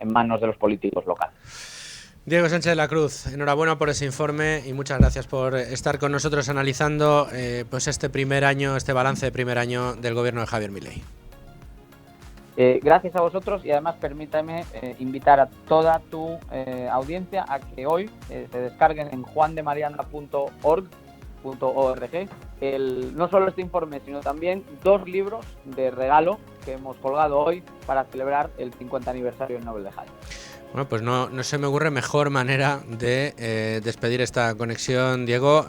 manos de los políticos locales. Diego Sánchez de la Cruz, enhorabuena por ese informe y muchas gracias por estar con nosotros analizando pues este primer año, este balance de primer año del gobierno de Javier Milei. Gracias a vosotros y además permítame invitar a toda tu audiencia a que hoy se descarguen en juandemariana.org no solo este informe, sino también 2 libros de regalo que hemos colgado hoy para celebrar el 50 aniversario del Nobel de Jaime. Bueno, pues no se me ocurre mejor manera de despedir esta conexión, Diego.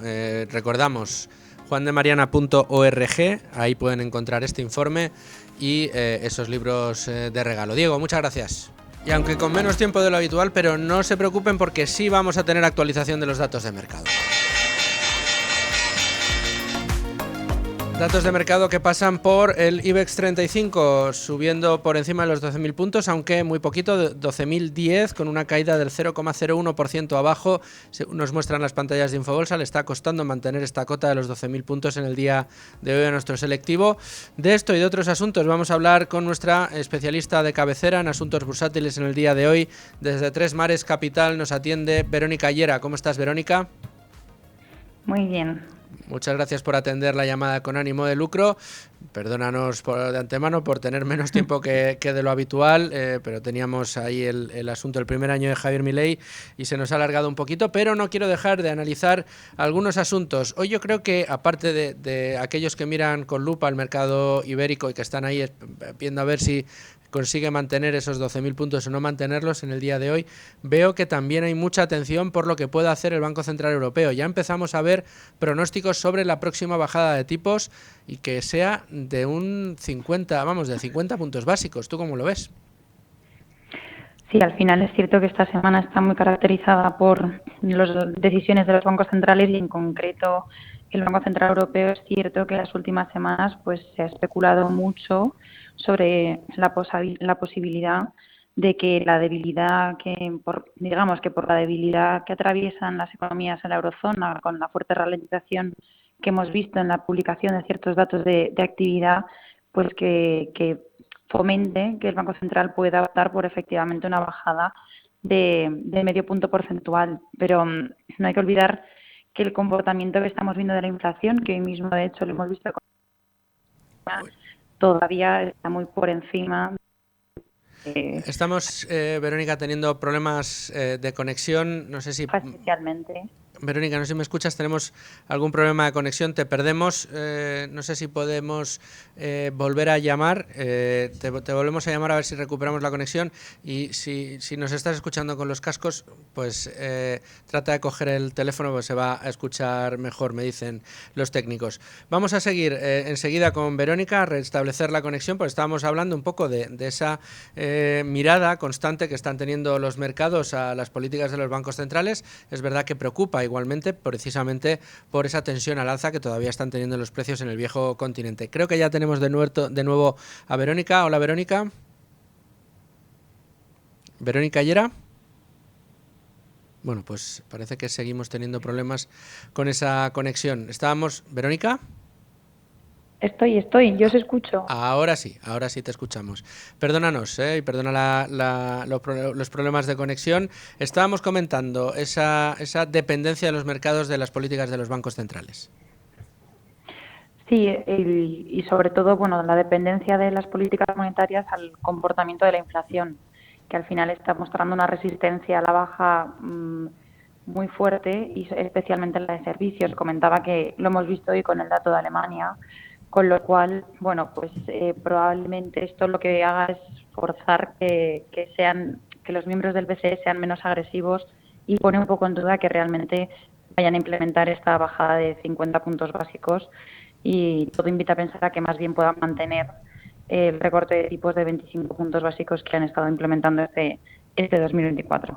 Recordamos, juandemariana.org, ahí pueden encontrar este informe y esos libros de regalo. Diego, muchas gracias. Y aunque con menos tiempo de lo habitual, pero no se preocupen porque sí vamos a tener actualización de los datos de mercado. Datos de mercado que pasan por el IBEX 35, subiendo por encima de los 12.000 puntos, aunque muy poquito, 12.010, con una caída del 0,01% abajo. Según nos muestran las pantallas de Infobolsa, le está costando mantener esta cota de los 12.000 puntos en el día de hoy a nuestro selectivo. De esto y de otros asuntos vamos a hablar con nuestra especialista de cabecera en asuntos bursátiles en el día de hoy. Desde Tres Mares Capital nos atiende Verónica Llera. ¿Cómo estás, Verónica? Muy bien. Muchas gracias por atender la llamada con ánimo de lucro. Perdónanos de antemano por tener menos tiempo que de lo habitual, pero teníamos ahí el asunto del primer año de Javier Milei y se nos ha alargado un poquito, pero no quiero dejar de analizar algunos asuntos. Hoy yo creo que, aparte de aquellos que miran con lupa el mercado ibérico y que están ahí viendo a ver si consigue mantener esos 12.000 puntos o no mantenerlos en el día de hoy, veo que también hay mucha atención por lo que pueda hacer el Banco Central Europeo. Ya empezamos a ver pronósticos sobre la próxima bajada de tipos y que sea de un 50 puntos básicos. ¿Tú cómo lo ves? Sí, al final es cierto que esta semana está muy caracterizada por las decisiones de los bancos centrales y en concreto el Banco Central Europeo. Es cierto que en las últimas semanas pues se ha especulado mucho sobre la posibilidad de que la debilidad por la debilidad que atraviesan las economías en la eurozona, con la fuerte ralentización que hemos visto en la publicación de ciertos datos de actividad, pues que fomente que el Banco Central pueda optar por efectivamente una bajada de medio punto porcentual. Pero no hay que olvidar que el comportamiento que estamos viendo de la inflación, que hoy mismo de hecho lo hemos visto, todavía está muy por encima. Estamos, Verónica, teniendo problemas de conexión. No sé si... Especialmente. Verónica, no sé si me escuchas, tenemos algún problema de conexión, te perdemos, no sé si podemos volver a llamar, te volvemos a llamar a ver si recuperamos la conexión y si nos estás escuchando con los cascos, pues trata de coger el teléfono, pues se va a escuchar mejor, me dicen los técnicos. Vamos a seguir enseguida con Verónica, a restablecer la conexión, porque estábamos hablando un poco de esa mirada constante que están teniendo los mercados a las políticas de los bancos centrales. Es verdad que preocupa igualmente precisamente por esa tensión al alza que todavía están teniendo los precios en el viejo continente. Creo que ya tenemos de nuevo a Verónica. Hola, Verónica. Verónica Llera. Bueno, pues parece que seguimos teniendo problemas con esa conexión. Estábamos... ¿Verónica? Estoy, yo os escucho. Ahora sí te escuchamos. Perdónanos, y perdona los problemas de conexión. Estábamos comentando esa dependencia de los mercados de las políticas de los bancos centrales. Sí, y sobre todo, la dependencia de las políticas monetarias al comportamiento de la inflación, que al final está mostrando una resistencia a la baja muy fuerte y especialmente en la de servicios. Comentaba que lo hemos visto hoy con el dato de Alemania, con lo cual, probablemente esto lo que haga es forzar que los miembros del BCE sean menos agresivos y pone un poco en duda que realmente vayan a implementar esta bajada de 50 puntos básicos y todo invita a pensar a que más bien puedan mantener el recorte de tipos de 25 puntos básicos que han estado implementando este 2024.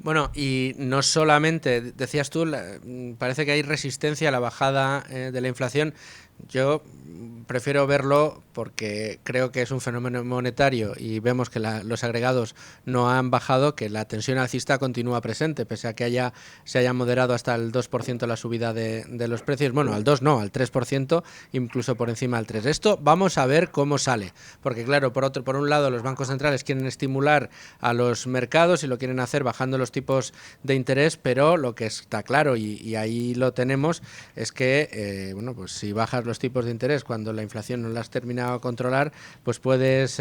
Bueno, y no solamente, decías tú, parece que hay resistencia a la bajada de la inflación. Yo prefiero verlo porque creo que es un fenómeno monetario y vemos que los agregados no han bajado, que la tensión alcista continúa presente, pese a que se haya moderado hasta el 2% la subida de los precios. Bueno, al 2 no, al 3%, incluso por encima del 3%. Esto vamos a ver cómo sale, porque claro, por un lado los bancos centrales quieren estimular a los mercados y lo quieren hacer bajando los tipos de interés, pero lo que está claro, y ahí lo tenemos, es que bueno, pues si bajas los tipos de interés cuando la inflación no la has terminado de controlar, pues puedes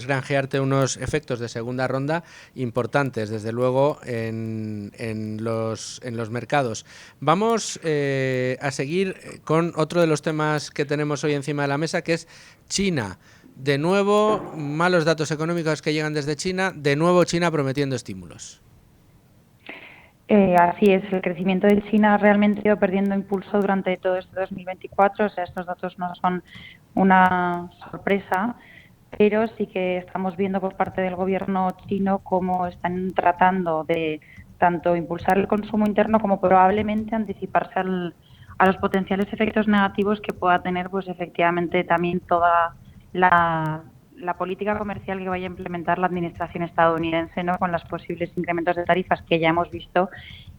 granjearte unos efectos de segunda ronda importantes, desde luego, en los mercados. Vamos a seguir con otro de los temas que tenemos hoy encima de la mesa, que es China. De nuevo, malos datos económicos que llegan desde China, de nuevo China prometiendo estímulos. Así es, el crecimiento de China realmente ha ido perdiendo impulso durante todo este 2024, o sea, estos datos no son una sorpresa, pero sí que estamos viendo por parte del gobierno chino cómo están tratando de tanto impulsar el consumo interno como probablemente anticiparse a los potenciales efectos negativos que pueda tener, pues efectivamente, también toda la política comercial que vaya a implementar la administración estadounidense, ¿no?, con los posibles incrementos de tarifas que ya hemos visto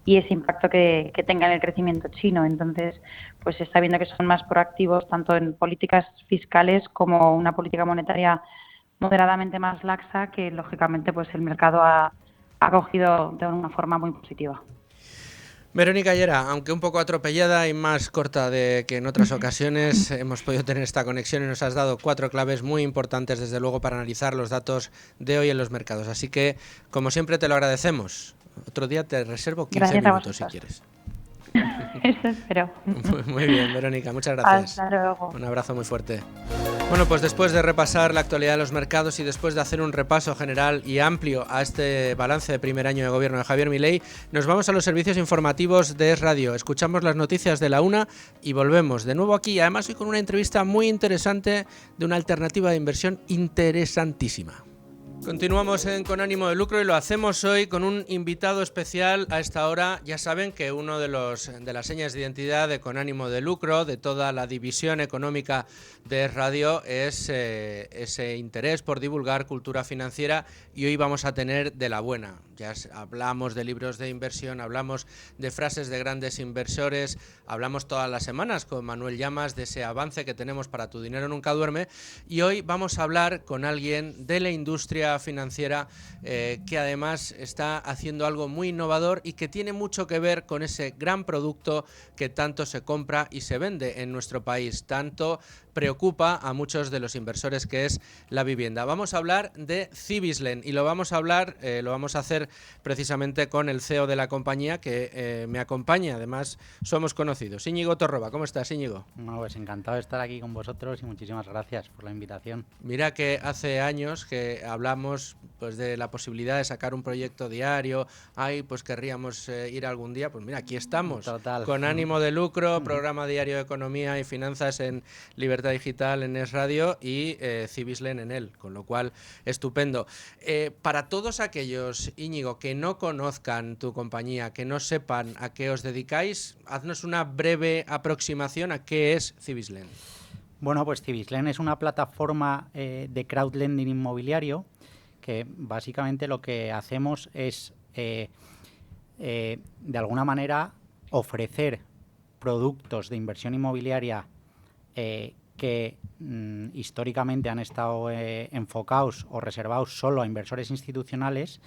y ese impacto que tenga en el crecimiento chino. Entonces, pues se está viendo que son más proactivos tanto en políticas fiscales como una política monetaria moderadamente más laxa, que lógicamente pues el mercado ha acogido de una forma muy positiva. Verónica Llera, aunque un poco atropellada y más corta de que en otras ocasiones, hemos podido tener esta conexión y nos has dado 4 claves muy importantes, desde luego, para analizar los datos de hoy en los mercados. Así que, como siempre, te lo agradecemos. Otro día te reservo 15 minutos si quieres. Eso espero. Muy bien, Verónica, muchas gracias. Hasta luego. Un abrazo muy fuerte. Bueno, pues después de repasar la actualidad de los mercados y después de hacer un repaso general y amplio a este balance de primer año de gobierno de Javier Milei, nos vamos a los servicios informativos de Es Radio. Escuchamos las noticias de la 1 y volvemos de nuevo aquí. Además, hoy con una entrevista muy interesante de una alternativa de inversión interesantísima. Continuamos Con Ánimo de Lucro y lo hacemos hoy con un invitado especial a esta hora. Ya saben que uno de las señas de identidad de Con Ánimo de Lucro, de toda la división económica de Es Radio, es ese interés por divulgar cultura financiera, y hoy vamos a tener de la buena. Ya hablamos de libros de inversión, hablamos de frases de grandes inversores, hablamos todas las semanas con Manuel Llamas de ese avance que tenemos para Tu dinero nunca duerme, y hoy vamos a hablar con alguien de la industria financiera que además está haciendo algo muy innovador y que tiene mucho que ver con ese gran producto que tanto se compra y se vende en nuestro país, tanto preocupa a muchos de los inversores, que es la vivienda. Vamos a hablar de Cibislen y lo vamos a hacer precisamente con el CEO de la compañía que me acompaña. Además, somos conocidos. Íñigo Torroba, ¿cómo estás, Íñigo? Bueno, pues encantado de estar aquí con vosotros y muchísimas gracias por la invitación. Mira que hace años que hablamos pues de la posibilidad de sacar un proyecto diario. Pues querríamos ir algún día. Pues mira, aquí estamos. Total. Con Ánimo de Lucro, programa diario de economía y finanzas en Libertad Digital en Es Radio y Cibislen en él, con lo cual estupendo. Para todos aquellos, Íñigo, que no conozcan tu compañía, que no sepan a qué os dedicáis, haznos una breve aproximación a qué es Cibislen. Bueno, pues Cibislen es una plataforma de crowdlending inmobiliario que básicamente lo que hacemos es de alguna manera ofrecer productos de inversión inmobiliaria que históricamente han estado enfocados o reservados solo a inversores institucionales,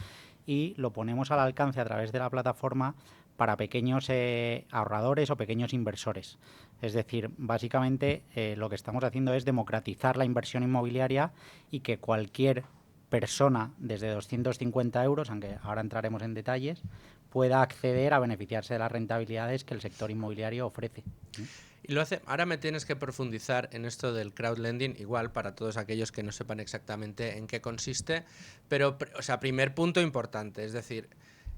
y lo ponemos al alcance a través de la plataforma para pequeños ahorradores o pequeños inversores. Es decir, básicamente lo que estamos haciendo es democratizar la inversión inmobiliaria y que cualquier persona desde 250 euros, aunque ahora entraremos en detalles, pueda acceder a beneficiarse de las rentabilidades que el sector inmobiliario ofrece. Y lo hace. Ahora me tienes que profundizar en esto del crowdlending, igual para todos aquellos que no sepan exactamente en qué consiste, pero, o sea, primer punto importante, es decir,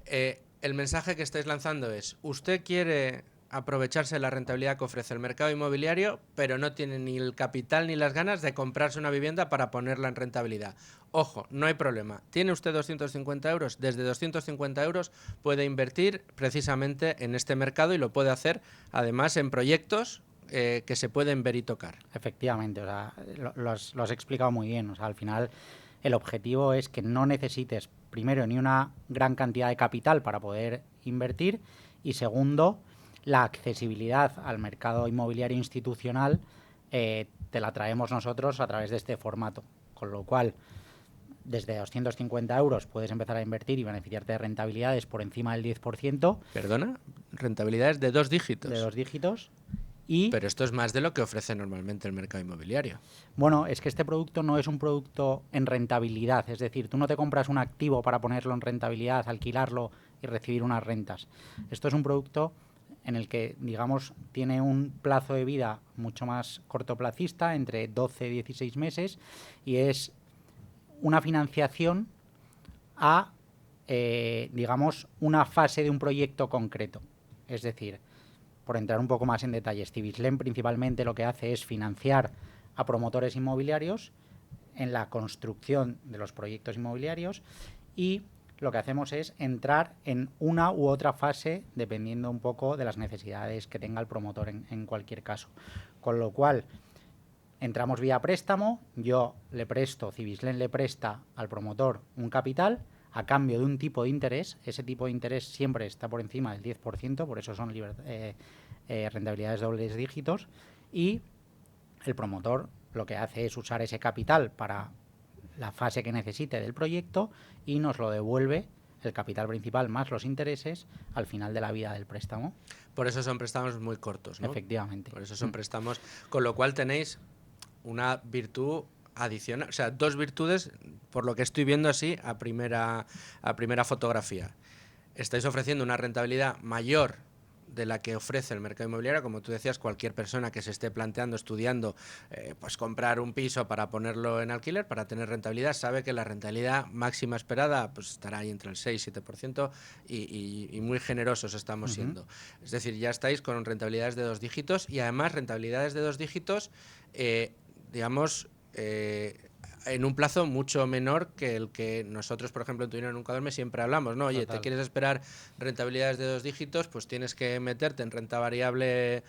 el mensaje que estáis lanzando es: usted quiere aprovecharse de la rentabilidad que ofrece el mercado inmobiliario, pero no tiene ni el capital ni las ganas de comprarse una vivienda para ponerla en rentabilidad. Ojo, no hay problema. ¿Tiene usted 250 euros? Desde 250 euros puede invertir precisamente en este mercado, y lo puede hacer además en proyectos que se pueden ver y tocar. Efectivamente, o sea, lo has explicado muy bien. O sea, al final el objetivo es que no necesites, primero, ni una gran cantidad de capital para poder invertir, y segundo, la accesibilidad al mercado inmobiliario institucional te la traemos nosotros a través de este formato. Con lo cual, desde 250 euros puedes empezar a invertir y beneficiarte de rentabilidades por encima del 10%. ¿Perdona? Rentabilidades de 2 dígitos. De 2 dígitos. Pero esto es más de lo que ofrece normalmente el mercado inmobiliario. Bueno, es que este producto no es un producto en rentabilidad. Es decir, tú no te compras un activo para ponerlo en rentabilidad, alquilarlo y recibir unas rentas. Esto es un producto en el que, digamos, tiene un plazo de vida mucho más cortoplacista, entre 12 y 16 meses, y es una financiación a, digamos, una fase de un proyecto concreto. Es decir, por entrar un poco más en detalles, Civiclen principalmente lo que hace es financiar a promotores inmobiliarios en la construcción de los proyectos inmobiliarios, y lo que hacemos es entrar en una u otra fase dependiendo un poco de las necesidades que tenga el promotor en cualquier caso. Con lo cual, entramos vía préstamo, yo le presto, Civiclen le presta al promotor un capital a cambio de un tipo de interés. Ese tipo de interés siempre está por encima del 10%, por eso son rentabilidades dobles dígitos, y el promotor lo que hace es usar ese capital para la fase que necesite del proyecto y nos lo devuelve, el capital principal más los intereses, al final de la vida del préstamo. Por eso son préstamos muy cortos, ¿no? Efectivamente. Por eso son préstamos, con lo cual tenéis una virtud adicional, o sea, 2 virtudes, por lo que estoy viendo así a primera fotografía. Estáis ofreciendo una rentabilidad mayor de la que ofrece el mercado inmobiliario. Como tú decías, cualquier persona que se esté planteando, estudiando, pues comprar un piso para ponerlo en alquiler, para tener rentabilidad, sabe que la rentabilidad máxima esperada pues estará ahí entre el 6-7%, y muy generosos estamos siendo. Es decir, ya estáis con rentabilidades de 2 dígitos, y además rentabilidades de 2 dígitos, digamos, en un plazo mucho menor que el que nosotros, por ejemplo, en Tu Dinero Nunca Duerme siempre hablamos, ¿no? Oye, ¿te quieres esperar rentabilidades de 2 dígitos? Pues tienes que meterte en renta variable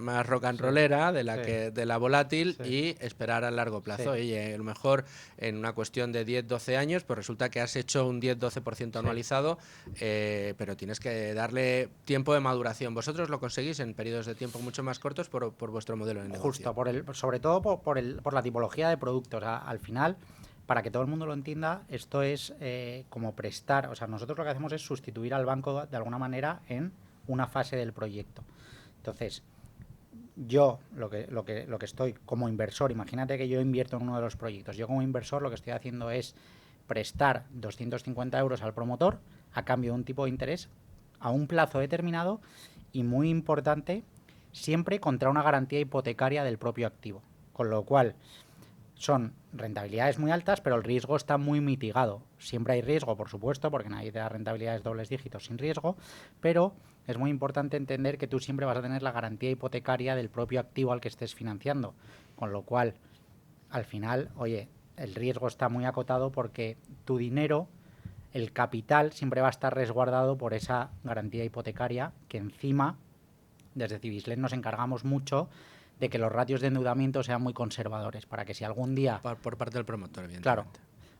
más rock and rollera, de la volátil, y esperar a largo plazo. Oye, a lo mejor en una cuestión de 10-12 años, pues resulta que has hecho un 10-12% anualizado, pero tienes que darle tiempo de maduración. Vosotros lo conseguís en periodos de tiempo mucho más cortos por vuestro modelo de negocio. Justo, sobre todo por la tipología de productos. Al final, para que todo el mundo lo entienda, esto es como prestar, o sea, nosotros lo que hacemos es sustituir al banco de alguna manera en una fase del proyecto. Entonces, yo lo que estoy como inversor, imagínate que yo invierto en uno de los proyectos, yo como inversor lo que estoy haciendo es prestar 250 euros al promotor a cambio de un tipo de interés a un plazo determinado, y muy importante, siempre contra una garantía hipotecaria del propio activo. Con lo cual, son rentabilidades muy altas, pero el riesgo está muy mitigado. Siempre hay riesgo, por supuesto, porque nadie te da rentabilidades dobles dígitos sin riesgo, pero es muy importante entender que tú siempre vas a tener la garantía hipotecaria del propio activo al que estés financiando. Con lo cual, al final, oye, el riesgo está muy acotado porque tu dinero, el capital, siempre va a estar resguardado por esa garantía hipotecaria, que encima, desde Civiclen nos encargamos mucho de que los ratios de endeudamiento sean muy conservadores, para que si algún día... Por parte del promotor, evidentemente.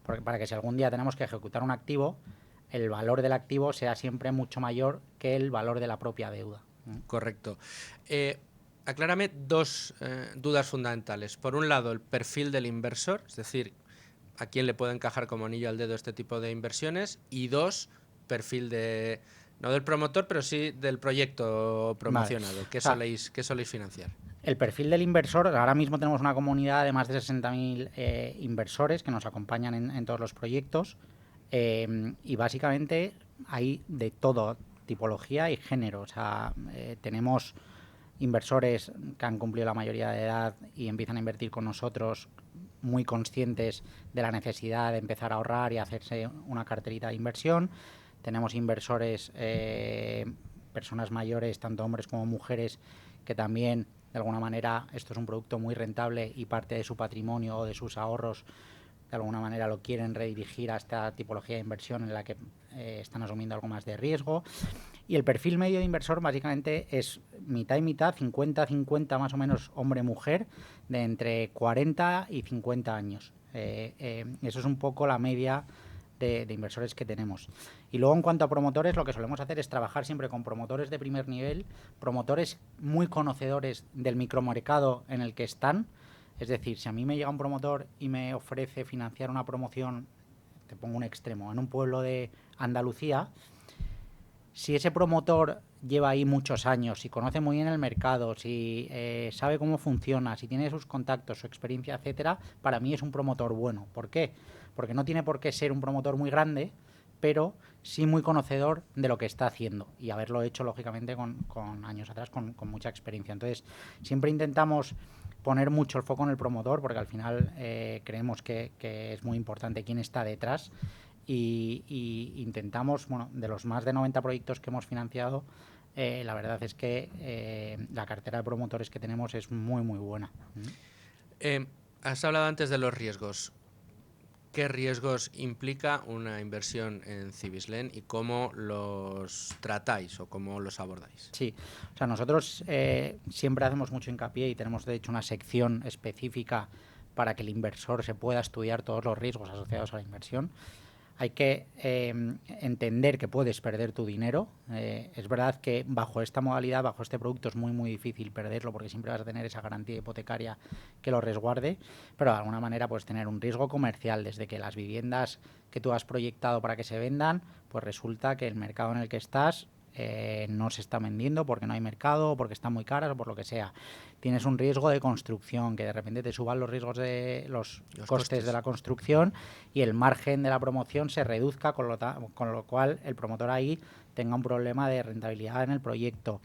Claro, para que si algún día tenemos que ejecutar un activo, el valor del activo sea siempre mucho mayor que el valor de la propia deuda. Correcto. Aclárame 2 dudas fundamentales. Por un lado, el perfil del inversor, es decir, a quién le puede encajar como anillo al dedo este tipo de inversiones, y 2, perfil de... no del promotor, pero sí del proyecto promocionado. Vale. ¿Qué soléis financiar? El perfil del inversor, ahora mismo tenemos una comunidad de más de 60.000 inversores que nos acompañan en todos los proyectos, y básicamente hay de todo, tipología y género. O sea, tenemos inversores que han cumplido la mayoría de edad y empiezan a invertir con nosotros, muy conscientes de la necesidad de empezar a ahorrar y hacerse una carterita de inversión. Tenemos inversores, personas mayores, tanto hombres como mujeres, que también, de alguna manera, esto es un producto muy rentable y parte de su patrimonio o de sus ahorros, de alguna manera lo quieren redirigir a esta tipología de inversión en la que están asumiendo algo más de riesgo. Y el perfil medio de inversor básicamente es mitad y mitad, 50-50 más o menos hombre-mujer, de entre 40 y 50 años. Eso es un poco la media de inversores que tenemos. Y luego, en cuanto a promotores, lo que solemos hacer es trabajar siempre con promotores de primer nivel, promotores muy conocedores del micromercado en el que están. Es decir, si a mí me llega un promotor y me ofrece financiar una promoción, te pongo un extremo, en un pueblo de Andalucía, si ese promotor lleva ahí muchos años, si conoce muy bien el mercado, si sabe cómo funciona, si tiene sus contactos, su experiencia, etcétera, para mí es un promotor bueno. ¿Por qué? Porque no tiene por qué ser un promotor muy grande, pero sí muy conocedor de lo que está haciendo y haberlo hecho, lógicamente, con años atrás, con mucha experiencia. Entonces, siempre intentamos poner mucho el foco en el promotor, porque al final creemos que es muy importante quién está detrás. Y intentamos, bueno, de los más de 90 proyectos que hemos financiado, la verdad es que la cartera de promotores que tenemos es muy, muy buena. Has hablado antes de los riesgos. ¿Qué riesgos implica una inversión en Cibislen y cómo los tratáis o cómo los abordáis? Sí, o sea, nosotros siempre hacemos mucho hincapié y tenemos, de hecho, una sección específica para que el inversor se pueda estudiar todos los riesgos asociados a la inversión. Hay que entender que puedes perder tu dinero. Es verdad que bajo esta modalidad, bajo este producto, es muy, muy difícil perderlo porque siempre vas a tener esa garantía hipotecaria que lo resguarde, pero de alguna manera puedes tener un riesgo comercial desde que las viviendas que tú has proyectado para que se vendan, pues resulta que el mercado en el que estás no se está vendiendo porque no hay mercado, o porque están muy caras o por lo que sea. Tienes un riesgo de construcción, que de repente te suban los riesgos de los costes de la construcción y el margen de la promoción se reduzca, con lo cual el promotor ahí tenga un problema de rentabilidad en el proyecto.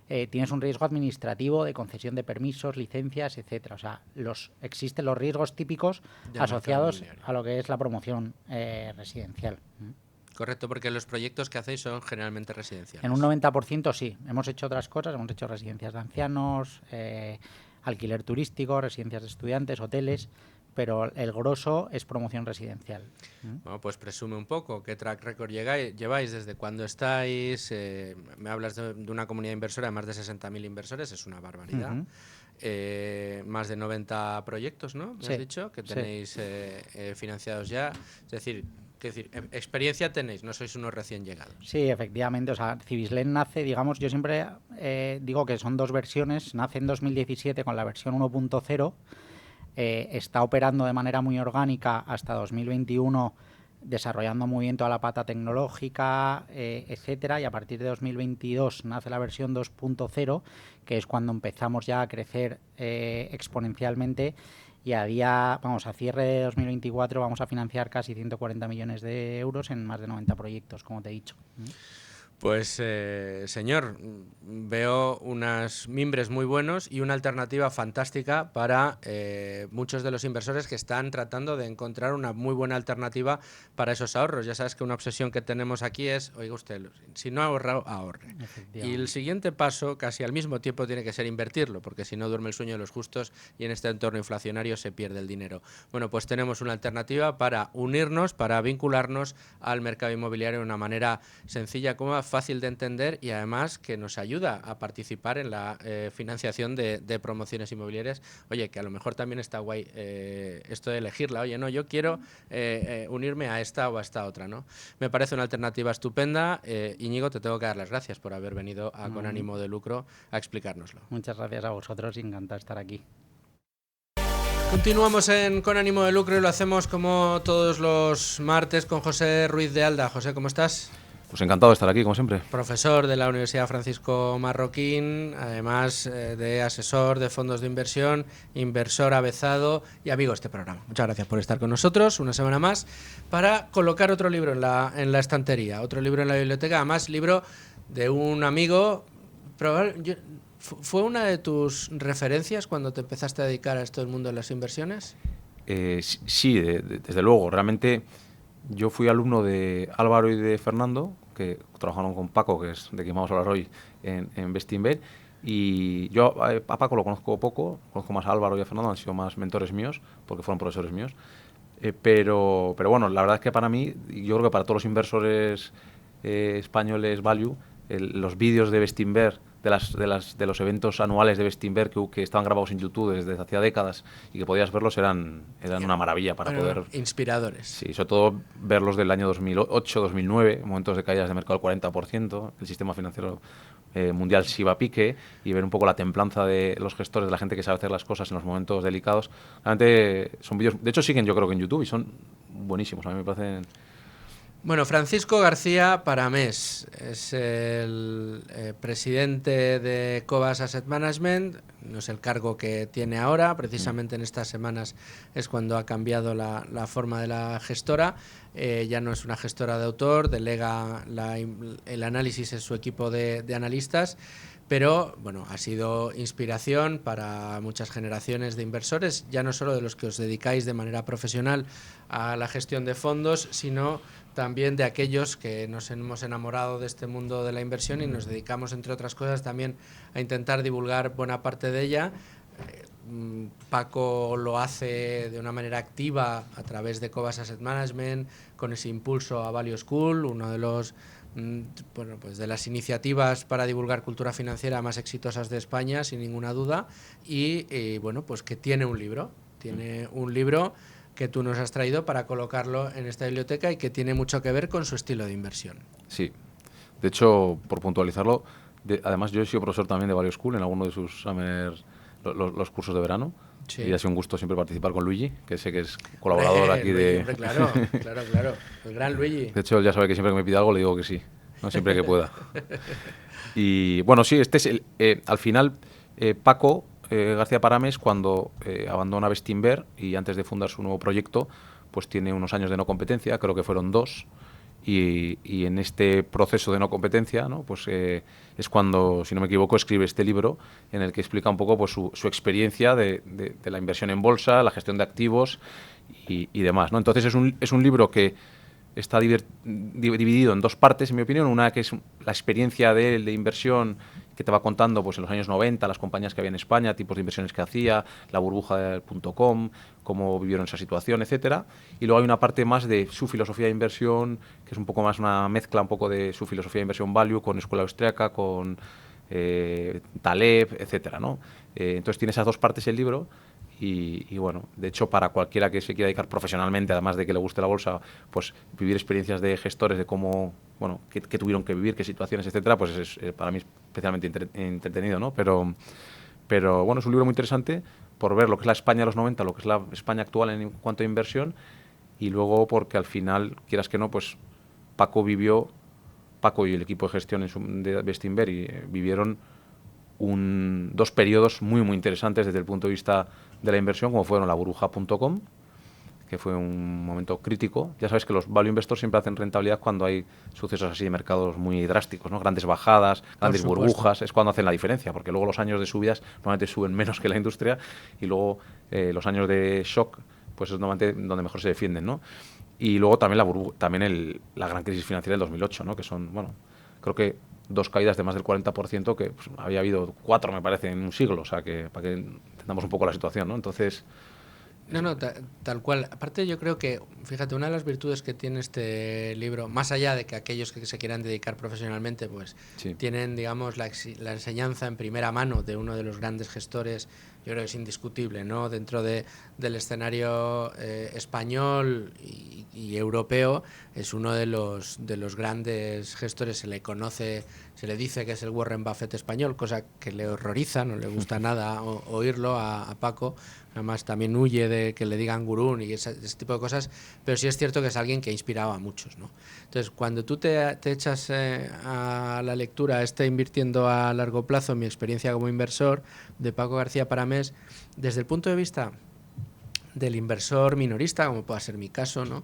Tienes un riesgo administrativo de concesión de permisos, licencias, etcétera. O sea, existen los riesgos típicos asociados a lo que es la promoción residencial. Correcto, porque los proyectos que hacéis son generalmente residenciales. En un 90% sí. Hemos hecho otras cosas, hemos hecho residencias de ancianos, alquiler turístico, residencias de estudiantes, hoteles, pero el grosso es promoción residencial. Bueno, pues presume un poco. ¿Qué track record lleváis? ¿Desde cuándo estáis? Me hablas de una comunidad inversora de más de 60.000 inversores, es una barbaridad. Más de 90 proyectos, ¿no? Me has dicho que tenéis financiados ya. Es decir, experiencia tenéis, no sois unos recién llegados. Sí, efectivamente. O sea, Cibislen nace, digamos, yo siempre digo que son dos versiones. Nace en 2017 con la versión 1.0. Está operando de manera muy orgánica hasta 2021, desarrollando muy bien toda la pata tecnológica, etcétera, y a partir de 2022 nace la versión 2.0, que es cuando empezamos ya a crecer exponencialmente, y a cierre de 2024 vamos a financiar casi 140 millones de euros en más de 90 proyectos, como te he dicho. Pues, señor, veo unas mimbres muy buenos y una alternativa fantástica para muchos de los inversores que están tratando de encontrar una muy buena alternativa para esos ahorros. Ya sabes que una obsesión que tenemos aquí es, oiga usted, si no ha ahorrado, ahorre. Y el siguiente paso, casi al mismo tiempo, tiene que ser invertirlo, porque si no duerme el sueño de los justos y en este entorno inflacionario se pierde el dinero. Bueno, pues tenemos una alternativa para unirnos, para vincularnos al mercado inmobiliario de una manera sencilla, cómoda, fácil de entender y además que nos ayuda a participar en la financiación de promociones inmobiliarias. Oye, que a lo mejor también está guay esto de elegirla. Oye, no, yo quiero unirme a esta o a esta otra, ¿no? Me parece una alternativa estupenda. Íñigo, te tengo que dar las gracias por haber venido a Con Ánimo de Lucro a explicárnoslo. Muchas gracias a vosotros y encantado de estar aquí. Continuamos Con Ánimo de Lucro y lo hacemos como todos los martes con José Ruiz de Alda. José, ¿cómo estás? Pues encantado de estar aquí, como siempre. Profesor de la Universidad Francisco Marroquín, además de asesor de fondos de inversión, inversor avezado y amigo de este programa. Muchas gracias por estar con nosotros una semana más para colocar otro libro en la estantería, otro libro en la biblioteca, además libro de un amigo. ¿Fue una de tus referencias cuando te empezaste a dedicar a esto del mundo de las inversiones? Sí, desde luego. Realmente yo fui alumno de Álvaro y de Fernando, que trabajaron con Paco, que es de quien vamos a hablar hoy, en Bestinver. Y yo a Paco lo conozco poco, conozco más a Álvaro y a Fernando, han sido más mentores míos, porque fueron profesores míos. Pero bueno, la verdad es que para mí, yo creo que para todos los inversores españoles value, los vídeos de Bestinver, de los eventos anuales de Bestinver que estaban grabados en YouTube desde hacía décadas y que podías verlos, eran una maravilla para poder... Inspiradores. Sí, sobre todo verlos del año 2008, 2009, momentos de caídas de mercado del 40%, el sistema financiero mundial se iba a pique, y ver un poco la templanza de los gestores, de la gente que sabe hacer las cosas en los momentos delicados. Realmente son vídeos, de hecho siguen yo creo que en YouTube y son buenísimos, a mí me parecen... Bueno, Francisco García Paramés es el presidente de Cobas Asset Management, no es el cargo que tiene ahora, precisamente en estas semanas es cuando ha cambiado la forma de la gestora, ya no es una gestora de autor, delega el análisis en su equipo de analistas, pero bueno, ha sido inspiración para muchas generaciones de inversores, ya no solo de los que os dedicáis de manera profesional a la gestión de fondos, sino también de aquellos que nos hemos enamorado de este mundo de la inversión y nos dedicamos, entre otras cosas, también a intentar divulgar buena parte de ella. Paco lo hace de una manera activa a través de Cobas Asset Management, con ese impulso a Value School, uno de los pues de las iniciativas para divulgar cultura financiera más exitosas de España, sin ninguna duda, y bueno, pues que tiene un libro que tú nos has traído para colocarlo en esta biblioteca y que tiene mucho que ver con su estilo de inversión. Sí, de hecho, por puntualizarlo, además yo he sido profesor también de Value School en alguno de sus los cursos de verano. Sí. Y ha sido un gusto siempre participar con Luigi, que sé que es colaborador aquí de... Claro, el gran Luigi. De hecho, él ya sabe que siempre que me pide algo le digo que sí, no siempre que pueda. Y bueno, sí, este es al final, Paco García Paramés, cuando abandona Bestinver y antes de fundar su nuevo proyecto, pues tiene unos años de no competencia, creo que fueron 2, y en este proceso de no competencia, ¿no? Pues es cuando, si no me equivoco, escribe este libro en el que explica un poco pues, su experiencia de la inversión en bolsa, la gestión de activos y demás, ¿no? Entonces es un libro que está dividido en 2 partes, en mi opinión. Una que es la experiencia de inversión, que te va contando pues en los años 90 las compañías que había en España, tipos de inversiones que hacía, la burbuja del .com, cómo vivieron esa situación, etcétera. Y luego hay una parte más de su filosofía de inversión, que es un poco más una mezcla un poco de su filosofía de inversión value con escuela austríaca, con Taleb, etcétera, ¿no? Entonces tiene esas 2 partes el libro. Y bueno, de hecho, para cualquiera que se quiera dedicar profesionalmente, además de que le guste la bolsa, pues vivir experiencias de gestores, de cómo, bueno, qué tuvieron que vivir, qué situaciones, etcétera, pues es para mí especialmente entretenido, ¿no? Pero bueno, es un libro muy interesante por ver lo que es la España de los 90, lo que es la España actual en cuanto a inversión, y luego porque al final, quieras que no, pues Paco y el equipo de gestión de Bestinver vivieron 2 periodos muy interesantes desde el punto de vista de la inversión, como fueron la burbuja.com, que fue un momento crítico. Ya sabes que los value investors siempre hacen rentabilidad cuando hay sucesos así de mercados muy drásticos, ¿no? Grandes bajadas, grandes burbujas, es cuando hacen la diferencia, porque luego los años de subidas normalmente suben menos que la industria, y luego los años de shock pues es normalmente donde mejor se defienden, ¿no? Y luego también la gran crisis financiera del 2008, ¿no? Que son, bueno, creo que 2 caídas de más del 40%, que pues, había habido 4, me parece, en un siglo, o sea, que para que entendamos un poco la situación, ¿no? Entonces... No, tal cual. Aparte, yo creo que, fíjate, una de las virtudes que tiene este libro, más allá de que aquellos que se quieran dedicar profesionalmente, pues sí, tienen, digamos, la enseñanza en primera mano de uno de los grandes gestores, yo creo que es indiscutible, ¿no? Dentro del escenario español y europeo, es uno de los grandes gestores. Se le conoce, se le dice que es el Warren Buffett español, cosa que le horroriza, no le gusta nada oírlo a Paco. Además también huye de que le digan gurú y ese tipo de cosas, pero sí es cierto que es alguien que ha inspirado a muchos, ¿no? Entonces, cuando tú te echas a la lectura invirtiendo a largo plazo, mi experiencia como inversor, de Paco García Paramés, desde el punto de vista del inversor minorista, como pueda ser mi caso, ¿no?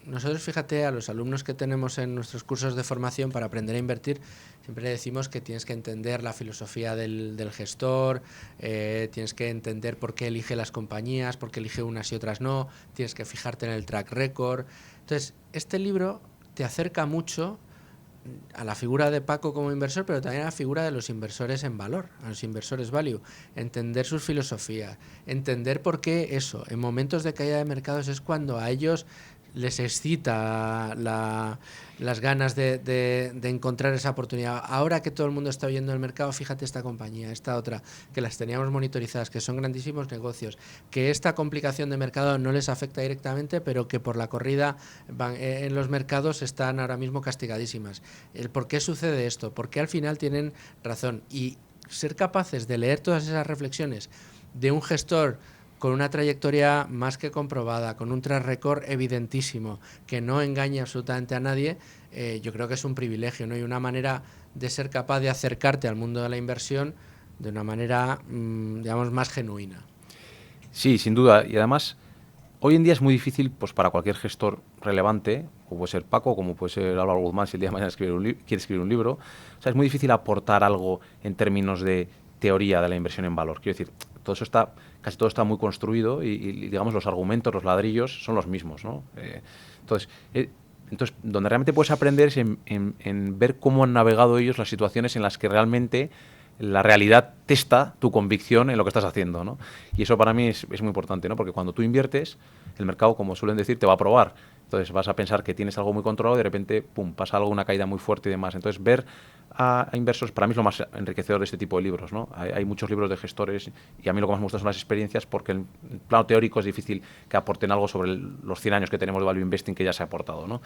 Nosotros, fíjate, a los alumnos que tenemos en nuestros cursos de formación para aprender a invertir, siempre decimos que tienes que entender la filosofía del gestor, tienes que entender por qué elige las compañías, por qué elige unas y otras no, tienes que fijarte en el track record. Entonces, este libro te acerca mucho a la figura de Paco como inversor, pero también a la figura de los inversores en valor, a los inversores value, entender sus filosofías, entender por qué eso, en momentos de caída de mercados es cuando a ellos les excita las ganas de encontrar esa oportunidad. Ahora que todo el mundo está oyendo el mercado, fíjate esta compañía, esta otra, que las teníamos monitorizadas, que son grandísimos negocios, que esta complicación de mercado no les afecta directamente, pero que por la corrida en los mercados están ahora mismo castigadísimas. ¿Por qué sucede esto? Porque al final tienen razón. Y ser capaces de leer todas esas reflexiones de un gestor con una trayectoria más que comprobada, con un track record evidentísimo, que no engaña absolutamente a nadie, yo creo que es un privilegio, ¿no? Y una manera de ser capaz de acercarte al mundo de la inversión de una manera, digamos, más genuina. Sí, sin duda. Y además, hoy en día es muy difícil, pues, para cualquier gestor relevante, como puede ser Paco, como puede ser Álvaro Guzmán, si el día de mañana quiere escribir un libro, o sea, es muy difícil aportar algo en términos de teoría de la inversión en valor. Quiero decir, casi todo está muy construido y digamos, los argumentos, los ladrillos son los mismos, ¿no? Entonces, donde realmente puedes aprender es en ver cómo han navegado ellos las situaciones en las que realmente la realidad testa tu convicción en lo que estás haciendo, ¿no? Y eso para mí es muy importante, ¿no? Porque cuando tú inviertes, el mercado, como suelen decir, te va a probar. Entonces vas a pensar que tienes algo muy controlado y de repente, pum, pasa algo, una caída muy fuerte y demás. Entonces ver a inversores, para mí es lo más enriquecedor de este tipo de libros, ¿no? Hay muchos libros de gestores y a mí lo que más me gusta son las experiencias, porque en plano teórico es difícil que aporten algo sobre los 100 años que tenemos de value investing que ya se ha aportado, ¿no?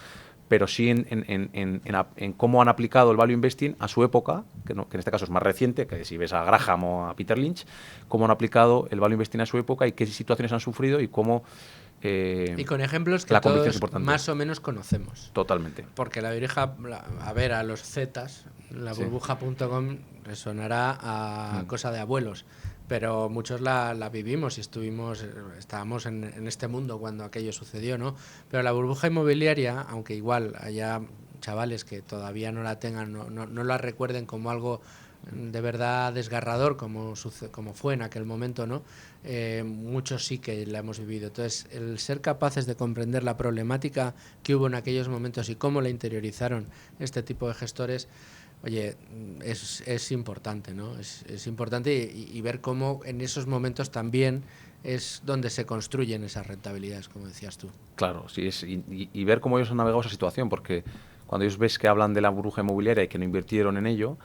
Pero sí en cómo han aplicado el value investing a su época, que en este caso es más reciente, que si ves a Graham o a Peter Lynch, cómo han aplicado el value investing a su época y qué situaciones han sufrido y cómo... y con ejemplos que todos más o menos conocemos. Totalmente. Porque la birja, a ver, a los Zetas, la burbuja.com resonará a cosa de abuelos, pero muchos la vivimos y estábamos en este mundo cuando aquello sucedió, ¿no? Pero la burbuja inmobiliaria, aunque igual haya chavales que todavía no la tengan, no la recuerden como algo de verdad desgarrador como fue en aquel momento, ¿no? Muchos sí que la hemos vivido. Entonces, el ser capaces de comprender la problemática que hubo en aquellos momentos y cómo la interiorizaron este tipo de gestores, oye, es importante, ¿no? Es importante y ver cómo en esos momentos también es donde se construyen esas rentabilidades, como decías tú. Claro, sí, y ver cómo ellos han navegado esa situación, porque cuando ellos ves que hablan de la burbuja inmobiliaria y que no invirtieron en ello,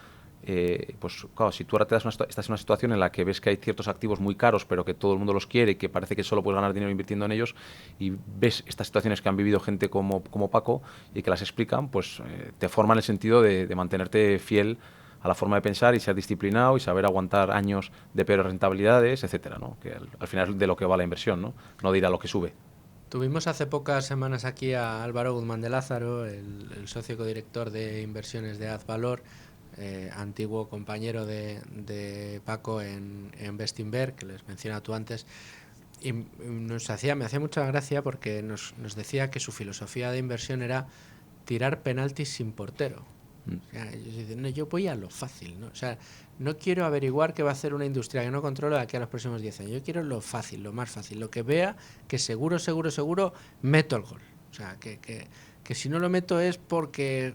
pues claro, si tú ahora estás en una situación en la que ves que hay ciertos activos muy caros pero que todo el mundo los quiere y que parece que solo puedes ganar dinero invirtiendo en ellos, y ves estas situaciones que han vivido gente como Paco y que las explican, pues te forman el sentido de mantenerte fiel a la forma de pensar y ser disciplinado y saber aguantar años de peores rentabilidades, etcétera, ¿no? Que al final es de lo que va la inversión, no de ir a lo que sube. Tuvimos hace pocas semanas aquí a Álvaro Guzmán de Lázaro, el socio codirector de inversiones de Advalor, antiguo compañero de Paco en Bestinver, que les mencionaba tú antes, y me hacía mucha gracia porque nos decía que su filosofía de inversión era tirar penaltis sin portero. O sea, ellos dicen, no, yo voy a lo fácil, ¿no? O sea, no quiero averiguar qué va a hacer una industria que no controlo de aquí a los próximos 10 años. Yo quiero lo fácil, lo más fácil, lo que vea que seguro meto el gol. O sea, que si no lo meto es porque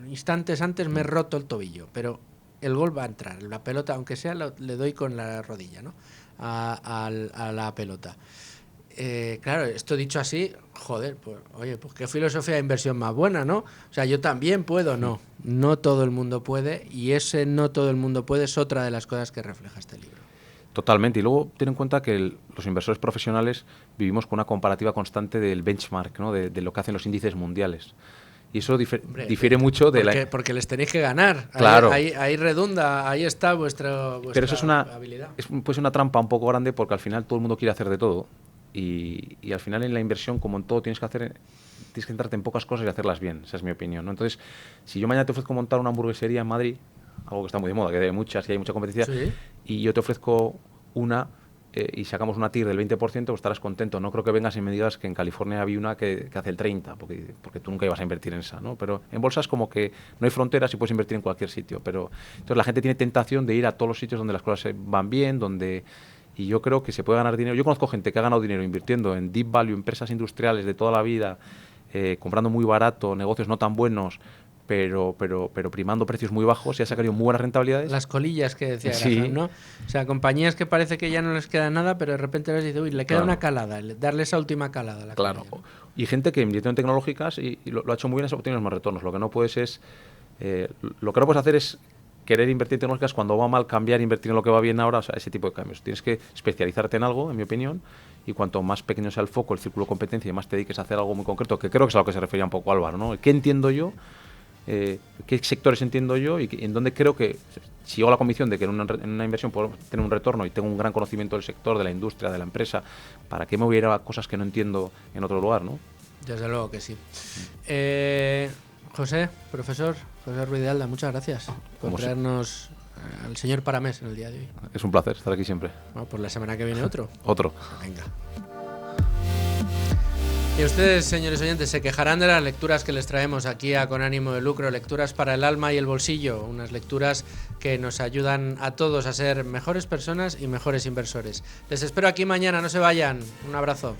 instantes antes me he roto el tobillo, pero el gol va a entrar, la pelota, aunque sea, le doy con la rodilla, ¿no? a la pelota. Claro, esto dicho así, joder, pues oye, pues qué filosofía de inversión más buena, ¿no? O sea, yo también puedo, no todo el mundo puede, y ese no todo el mundo puede es otra de las cosas que refleja este libro. Totalmente, y luego ten en cuenta que los inversores profesionales vivimos con una comparativa constante del benchmark, ¿no? de lo que hacen los índices mundiales. Y eso difiere mucho de porque les tenéis que ganar. Claro. Ahí redunda, ahí está vuestra Pero eso habilidad. Pues una trampa un poco grande, porque al final todo el mundo quiere hacer de todo. Y al final en la inversión, como en todo, tienes que centrarte en pocas cosas y hacerlas bien. Esa es mi opinión, ¿no? Entonces, si yo mañana te ofrezco montar una hamburguesería en Madrid, algo que está muy de moda, que hay muchas y hay mucha competencia, ¿sí? Y yo te ofrezco una y sacamos una TIR del 20%, pues estarás contento. No creo que vengas y me digas que en California había una que hace el 30%, porque tú nunca ibas a invertir en esa, ¿no? Pero en bolsa es como que no hay fronteras y puedes invertir en cualquier sitio. Pero entonces la gente tiene tentación de ir a todos los sitios donde las cosas van bien, y yo creo que se puede ganar dinero. Yo conozco gente que ha ganado dinero invirtiendo en deep value, empresas industriales de toda la vida, comprando muy barato, negocios no tan buenos, pero primando precios muy bajos y ha sacado muy buenas rentabilidades. Las colillas que decía Sí. Graham, ¿no? O sea, compañías que parece que ya no les queda nada, pero de repente les dice, uy, le queda Claro. una calada, darle esa última calada a la Claro. colilla, ¿no? Y gente que invirtió en tecnológicas y lo ha hecho muy bien, ha obtenido más retornos. Lo que no puedes hacer es querer invertir en tecnológicas cuando va mal, cambiar, invertir en lo que va bien ahora, o sea, ese tipo de cambios. Tienes que especializarte en algo, en mi opinión, y cuanto más pequeño sea el foco, el círculo de competencia, y más te dediques a hacer algo muy concreto, que creo que es a lo que se refería un poco Álvaro, ¿no? ¿Qué entiendo yo? ¿Qué sectores entiendo yo? Y en dónde creo que, si llego a la convicción de que en una inversión puedo tener un retorno y tengo un gran conocimiento del sector, de la industria, de la empresa, ¿para qué me voy a ir a cosas que no entiendo en otro lugar, ¿no? Desde luego que sí. Profesor José Ruiz de Alda, muchas gracias por traernos al señor Paramés en el día de hoy. Es un placer estar aquí siempre. Bueno, pues la semana que viene otro. Otro. Venga. Y ustedes, señores oyentes, se quejarán de las lecturas que les traemos aquí a Con Ánimo de Lucro, lecturas para el alma y el bolsillo, unas lecturas que nos ayudan a todos a ser mejores personas y mejores inversores. Les espero aquí mañana, no se vayan. Un abrazo.